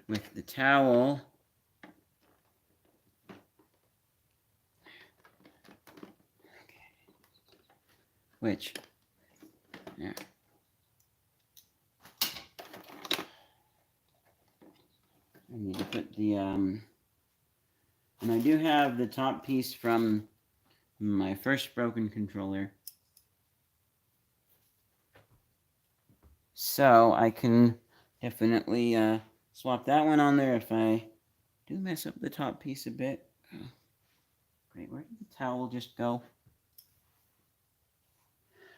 with the towel. Okay. Which, yeah. I need to put the, and I do have the top piece from my first broken controller. So I can definitely swap that one on there if I do mess up the top piece a bit. Oh, great, where did the towel just go?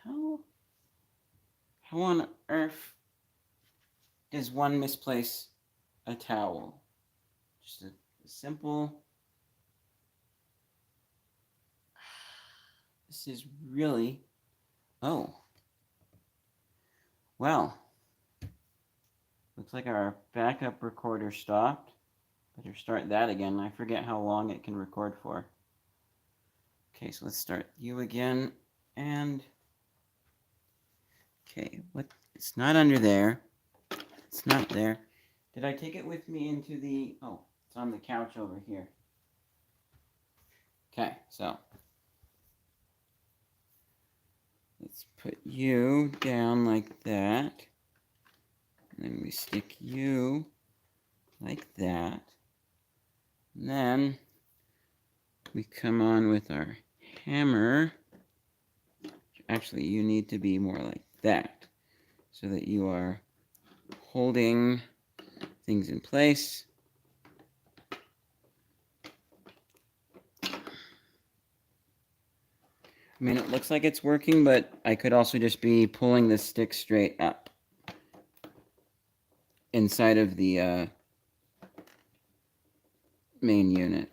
How on earth does one misplace a towel? Just a simple... This is really... Oh. Well. Looks like our backup recorder stopped. Better start that again. I forget how long it can record for. Okay, so let's start you again. And... Okay, what? It's not under there. It's not there. Did I take it with me into the... Oh, it's on the couch over here. Okay, so... Let's put you down like that. And then we stick you like that. And then we come on with our hammer. Actually, you need to be more like that, so that you are holding things in place. I mean, it looks like it's working, but I could also just be pulling the stick straight up inside of the main unit.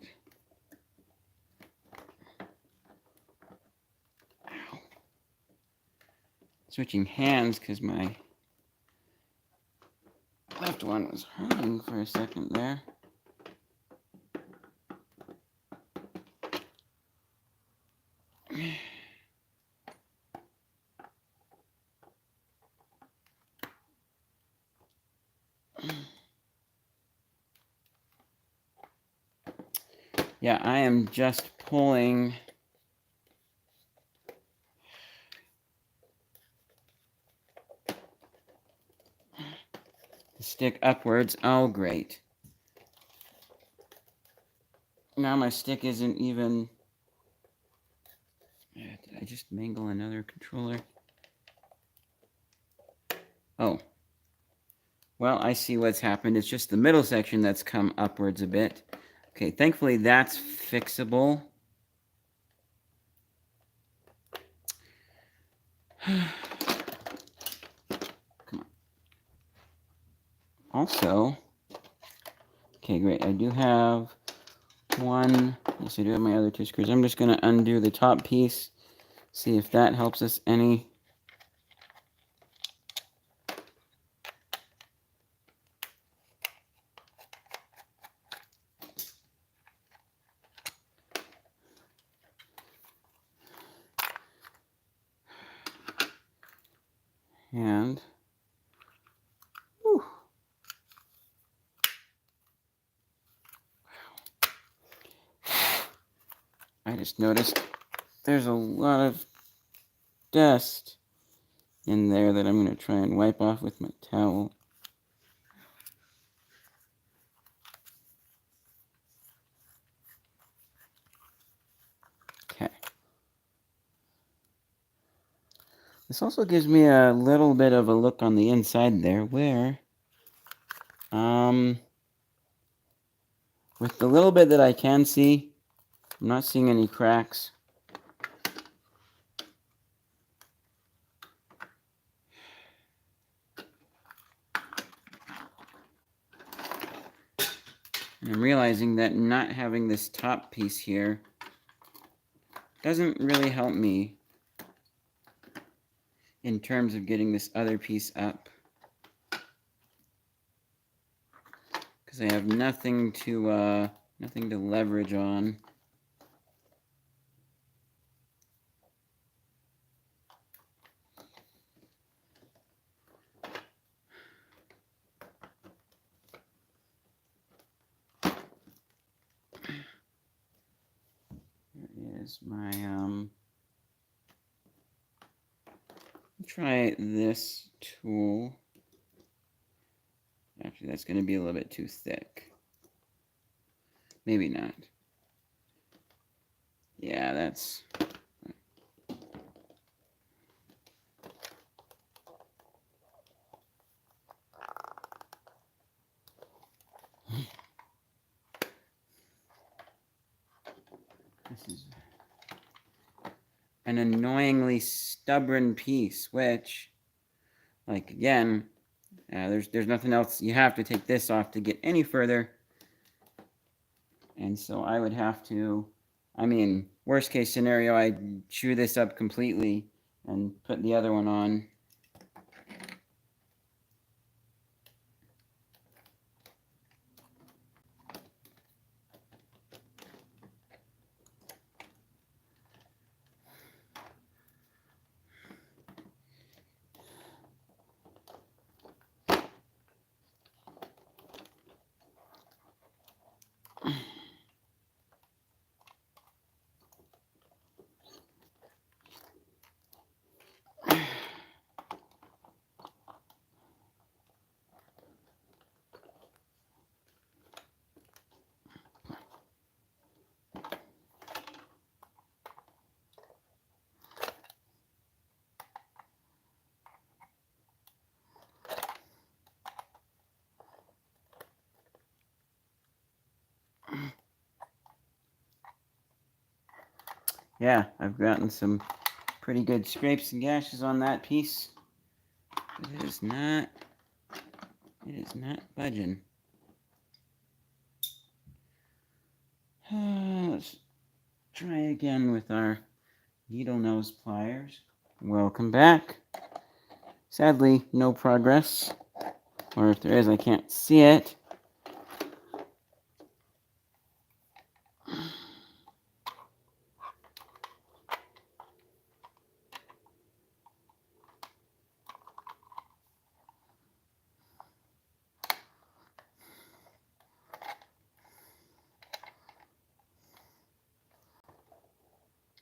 Ow. Switching hands because my left one was hurting for a second there. Yeah, I am just pulling the stick upwards. Oh, great. Now my stick isn't even... Did I just mangle another controller? Oh. Well, I see what's happened. It's just the middle section that's come upwards a bit. Okay, thankfully that's fixable. Come on. Also, okay, great. I do have one. Yes, I do have my other two screws. I'm just going to undo the top piece, see if that helps us any. And whew, I just noticed there's a lot of dust in there that I'm going to try and wipe off with my towel. Okay. This also gives me a little bit of a look on the inside there where, with the little bit that I can see, I'm not seeing any cracks. And I'm realizing that not having this top piece here doesn't really help me in terms of getting this other piece up. Because I have nothing to leverage on. Here is my try this tool. Actually, that's going to be a little bit too thick. Maybe not. Yeah, that's... This is an annoyingly stubborn piece, which, like, again, there's nothing else. You have to take this off to get any further. And so I would have to, I mean, worst case scenario, I chew this up completely and put the other one on. Yeah, I've gotten some pretty good scrapes and gashes on that piece. But it is not budging. Let's try again with our needle nose pliers. Welcome back. Sadly, no progress. Or if there is, I can't see it.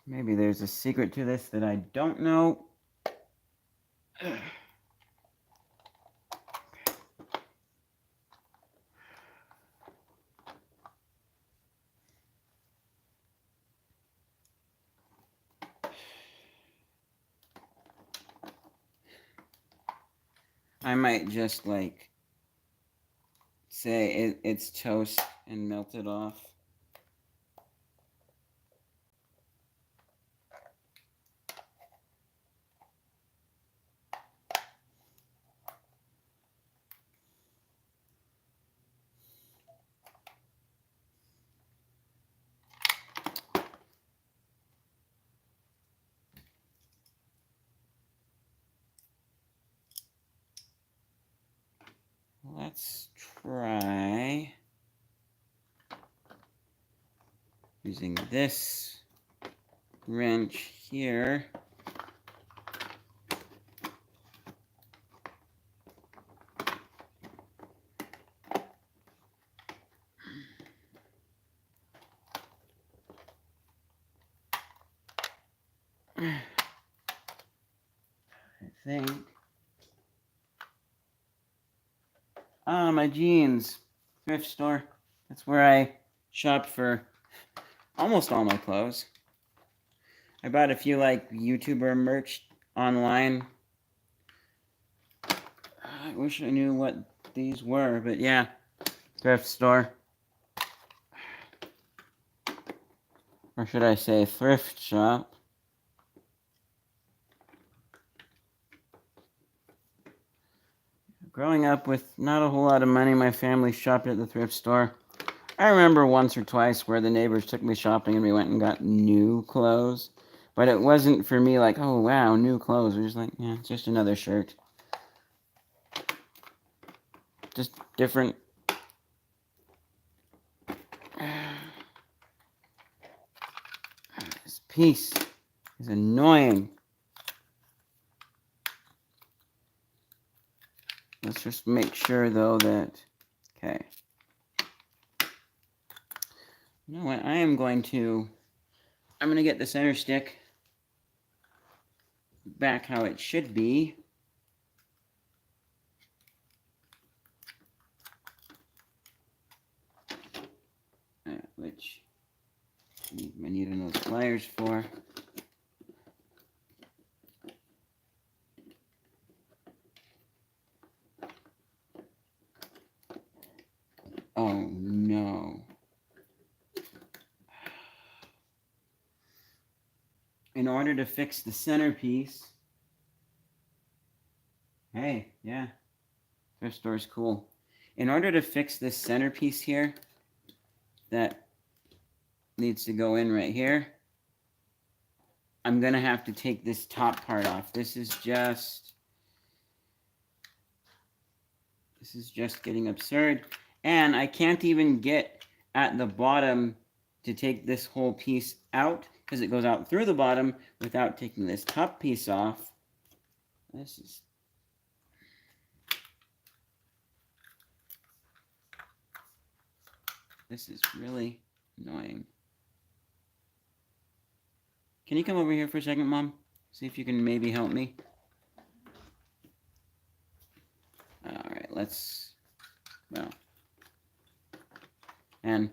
Maybe there's a secret to this that I don't know. I might just like say it's toast and melt it off. Let's try using this wrench here. I think. Ah, my jeans. Thrift store. That's where I shop for almost all my clothes. I bought a few like YouTuber merch online. I wish I knew what these were, but yeah, thrift store. Or should I say thrift shop? Growing up with not a whole lot of money, my family shopped at the thrift store. I remember once or twice where the neighbors took me shopping and we went and got new clothes. But it wasn't for me like, oh wow, new clothes. We're just like, yeah, it's just another shirt. Just different. This piece is annoying. Let's just make sure though that, okay. You know what, I'm going to get the center stick back how it should be. Which I need those pliers for. Oh no. In order to fix the centerpiece, hey, yeah, thrift store is cool. In order to fix this centerpiece here, that needs to go in right here, I'm going to have to take this top part off. This is just getting absurd. And I can't even get at the bottom to take this whole piece out because it goes out through the bottom without taking this top piece off. This is really annoying. Can you come over here for a second, Mom? See if you can maybe help me. Alright, well. And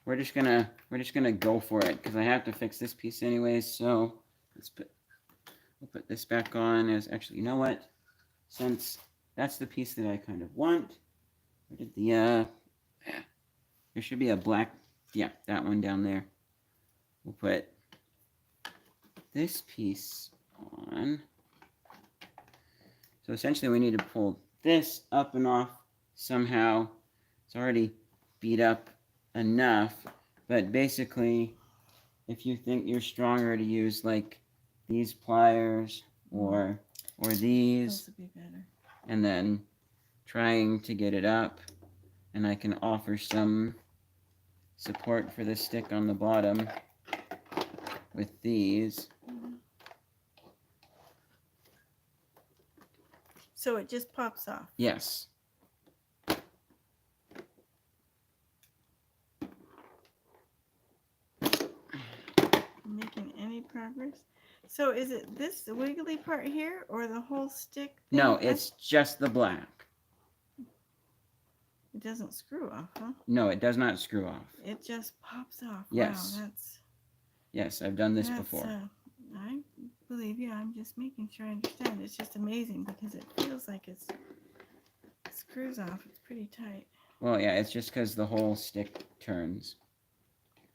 we're just gonna go for it because I have to fix this piece anyways, so we'll put this back on as, actually, you know what? Since that's the piece that I kind of want, where did the, there should be a black, yeah, that one down there. We'll put this piece on. So essentially we need to pull this up and off somehow. It's already beat up enough, but basically if you think you're stronger to use like these pliers or these, those would be better. And then trying to get it up, and I can offer some support for the stick on the bottom with these. So it just pops off. Yes. Making any progress? So is it this wiggly part here or the whole stick thing? No, it's just the black. It doesn't screw off, huh? No, it does not screw off. It just pops off. Yes. Wow, Yes, I've done this before. I believe you. I'm just making sure I understand. It's just amazing because it feels like it screws off. It's pretty tight. Well, yeah, it's just because the whole stick turns.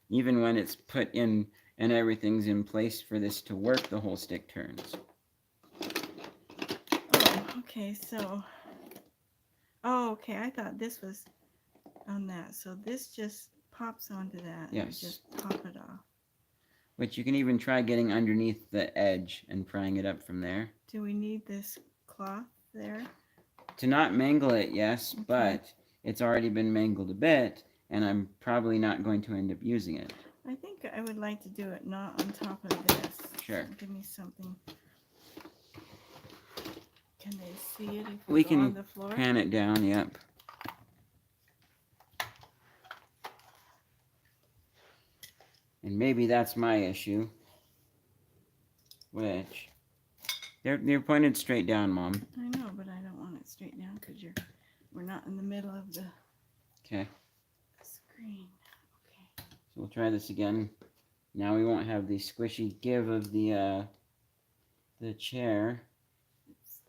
Even when it's put in and everything's in place for this to work, the whole stick turns. Oh, okay, so... Oh, okay, I thought this was on that. So this just pops onto that. Yes. And just pop it off. Which you can even try getting underneath the edge and prying it up from there. Do we need this cloth there? To not mangle it, yes, Okay. but it's already been mangled a bit, and I'm probably not going to end up using it. I think I would like to do it not on top of this. Sure. Give me something. Can they see it if We go can on the floor? pan it down, yep. And maybe that's my issue. Which... They're pointed straight down, Mom. I know, but I don't want it straight down because we're not in the middle of the Okay. screen. Okay. So we'll try this again. Now we won't have the squishy give of the chair. It's just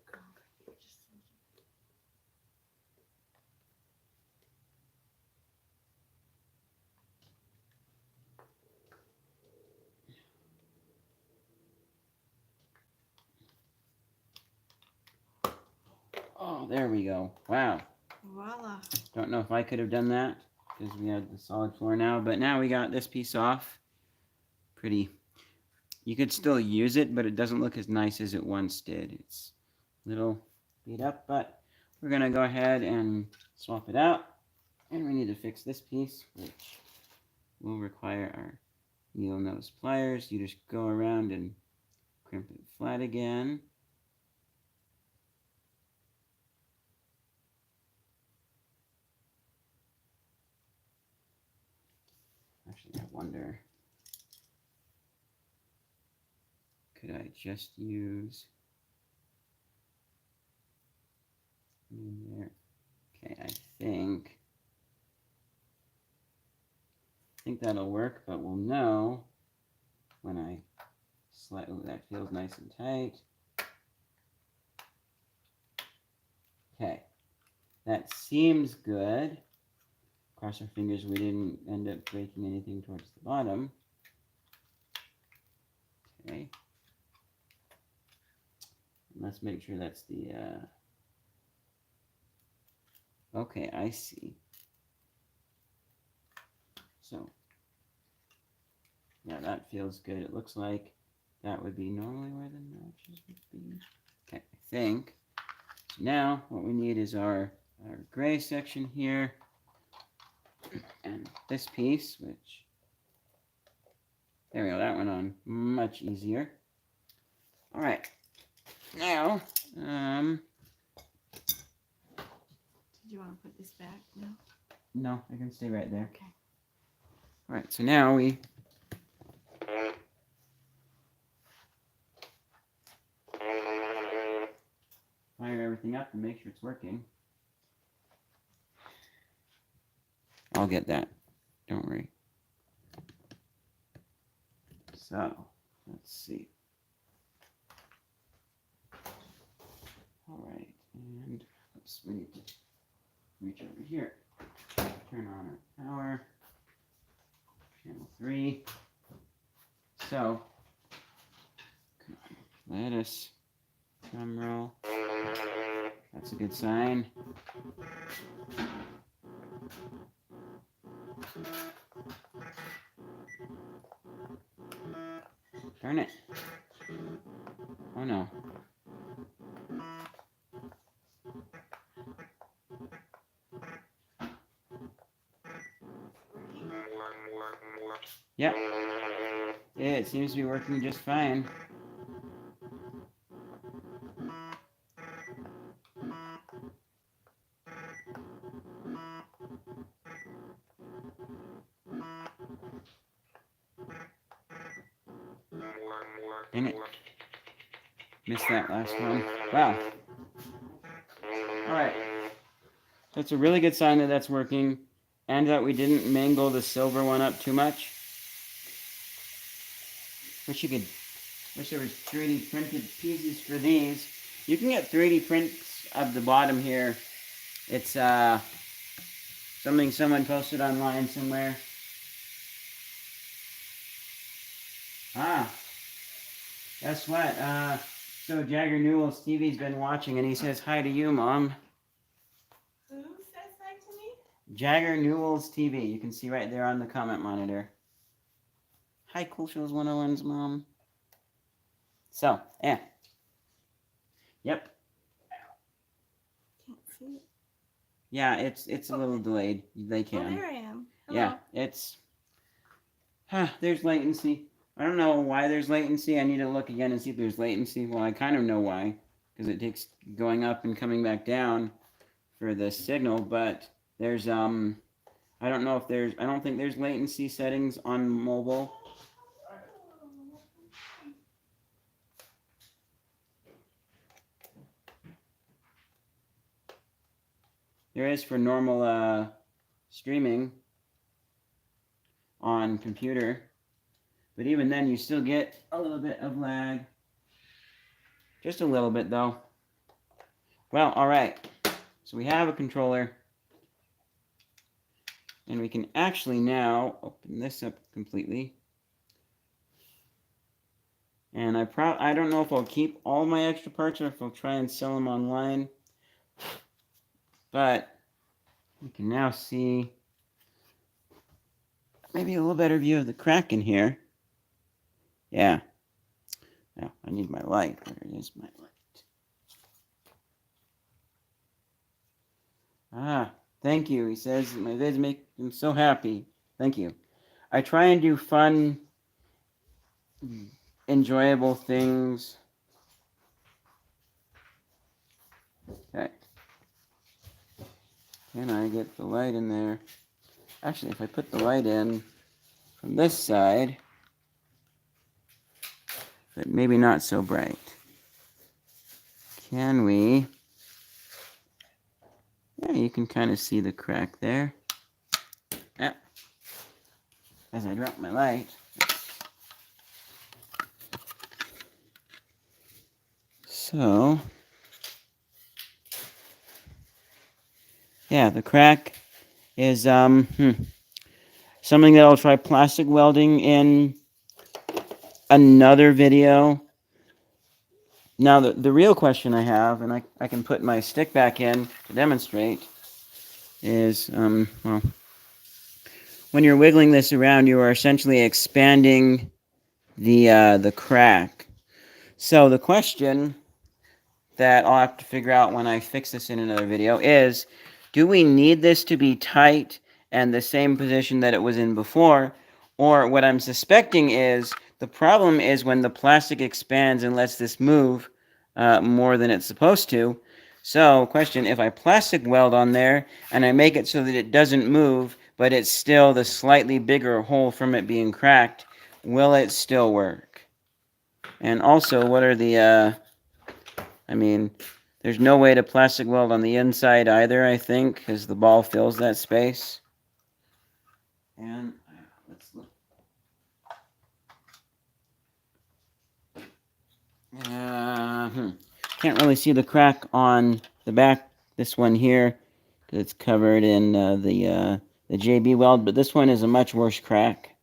Oh, there we go. Wow. voila. Don't know if I could have done that because we had the solid floor now, but now we got this piece off. Pretty. You could still use it, but it doesn't look as nice as it once did. It's a little beat up, but we're going to go ahead and swap it out. And we need to fix this piece, which will require our needle nose pliers. You just go around and crimp it flat again. Actually, I wonder, could I just use in there? Okay, I think that'll work, but we'll know when I slide. Oh, that feels nice and tight. Okay, that seems good. Cross our fingers we didn't end up breaking anything towards the bottom. Okay. And let's make sure that's the, okay, I see. So, yeah, that feels good. It looks like that would be normally where the notches would be. Okay, I think. So now, what we need is our gray section here. And this piece, which, there we go, that went on much easier. All right, now, Did you want to put this back? No? No, I can stay right there. Okay. All right, so now we fire everything up and make sure it's working. I'll get that. Don't worry. So, let's see. All right, and oops, we need to reach over here. Turn on our power. Channel 3. So, come on, let us drum roll. That's a good sign. Darn it. Oh no. Yep. It seems to be working just fine. Dang it. Missed that last one. Wow. Alright. That's a really good sign that that's working, and that we didn't mangle the silver one up too much. Wish there was 3D printed pieces for these. You can get 3D prints of the bottom here. It's something someone posted online somewhere. Guess what? So Jagger Newell's TV's been watching, and he says hi to you, Mom. Who says hi to me? Jagger Newell's TV. You can see right there on the comment monitor. Hi, Cool Shows 101's Mom. So, yeah. Yep. Can't see it. Yeah, it's a little delayed. They can. Oh, there I am. Hello. Yeah, it's... there's latency. I don't know why there's latency. I need to look again and see if there's latency. Well, I kind of know why. Because it takes going up and coming back down for the signal. But there's, I don't know if there's... I don't think there's latency settings on mobile. There is for normal streaming on computer. But even then, you still get a little bit of lag. Just a little bit, though. Well, alright. So we have a controller. And we can actually now open this up completely. And I don't know if I'll keep all my extra parts or if I'll try and sell them online. But we can now see maybe a little better view of the crack in here. Yeah. Now, I need my light. Where is my light? Thank you. He says my vids make him so happy. Thank you. I try and do fun, enjoyable things. Okay. Can I get the light in there? Actually, if I put the light in from this side, but maybe not so bright. Can we? Yeah, you can kind of see the crack there. Yeah. As I drop my light. So, yeah, the crack is something that I'll try plastic welding in another video. Now, the real question I have, and I can put my stick back in to demonstrate, is, well, when you're wiggling this around, you are essentially expanding the crack. So the question that I'll have to figure out when I fix this in another video is, do we need this to be tight and the same position that it was in before? Or what I'm suspecting is, the problem is when the plastic expands and lets this move more than it's supposed to. So, question, if I plastic weld on there and I make it so that it doesn't move, but it's still the slightly bigger hole from it being cracked, will it still work? And also, what are the, I mean, there's no way to plastic weld on the inside either, I think, because the ball fills that space. And let's look. Can't really see the crack on the back. This one here, because it's covered in the JB weld, but this one is a much worse crack.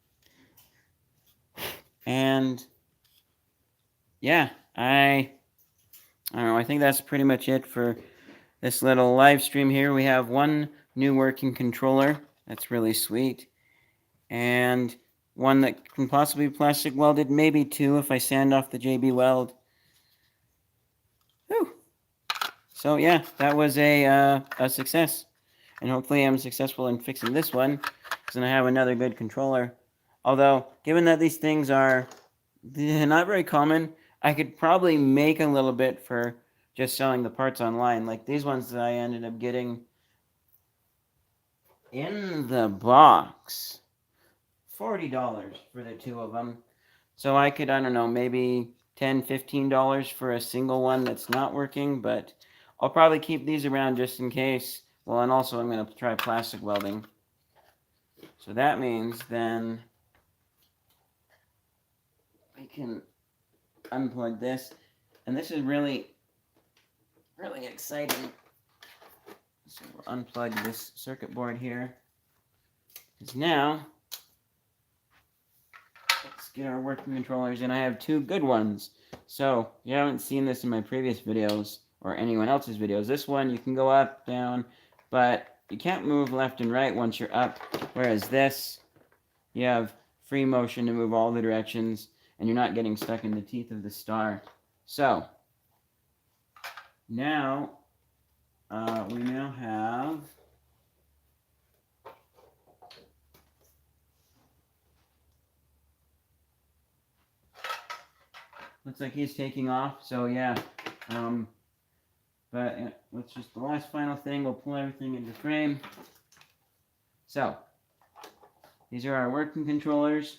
And yeah, I don't know. I think that's pretty much it for this little live stream here. We have one new working controller. That's really sweet. And one that can possibly be plastic welded. Maybe two if I sand off the JB weld. Whew. So yeah, that was a success. And hopefully I'm successful in fixing this one. Because then I have another good controller. Although, given that these things are not very common, I could probably make a little bit for just selling the parts online. Like these ones that I ended up getting in the box. $40 for the two of them. So I could, I don't know, maybe $10, $15 for a single one that's not working, but I'll probably keep these around just in case. Well, and also I'm going to try plastic welding. So that means then we can unplug this. And this is really, really exciting. So we'll unplug this circuit board here. Because now, let's get our working controllers, and I have two good ones. So, if you haven't seen this in my previous videos, or anyone else's videos, this one you can go up, down, but you can't move left and right once you're up, whereas this, you have free motion to move all the directions, and you're not getting stuck in the teeth of the star. So, now, we now have looks like he's taking off, so yeah. But let's just, the last final thing, we'll pull everything into frame. So, these are our working controllers.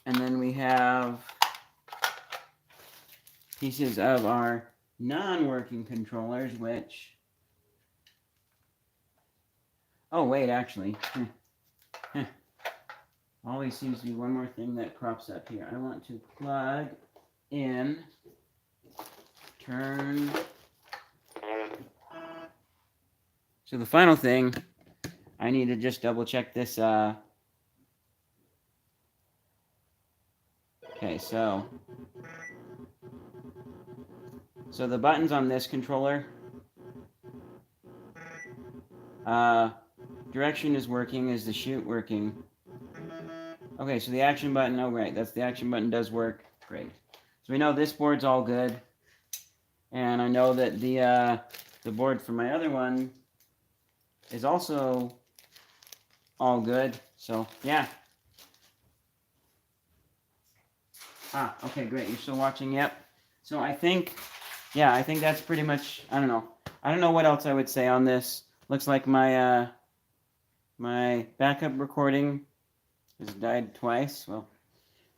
And then we have pieces of our non-working controllers, which... Oh, wait, actually. Always seems to be one more thing that crops up here. I want to plug in, turn. So the final thing, I need to just double check this. Okay, so the buttons on this controller, direction is working. Is the shoot working? Okay, so the action button, oh right, that's the action button does work. Great. So we know this board's all good. And I know that the board for my other one is also all good. So, yeah. Ah, okay, great. You're still watching? Yep. So I think, yeah, I think that's pretty much, I don't know. I don't know what else I would say on this. Looks like my, my backup recording has died twice. Well,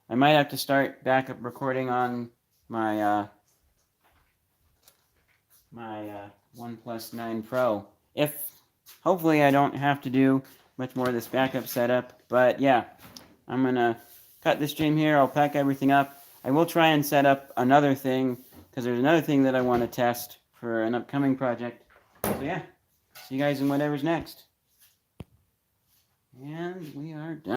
I might have to start backup recording on my my OnePlus 9 Pro. If hopefully I don't have to do much more of this backup setup. But yeah, I'm gonna cut the stream here. I'll pack everything up. I will try and set up another thing because there's another thing that I want to test for an upcoming project. So yeah, see you guys in whatever's next. And we are done.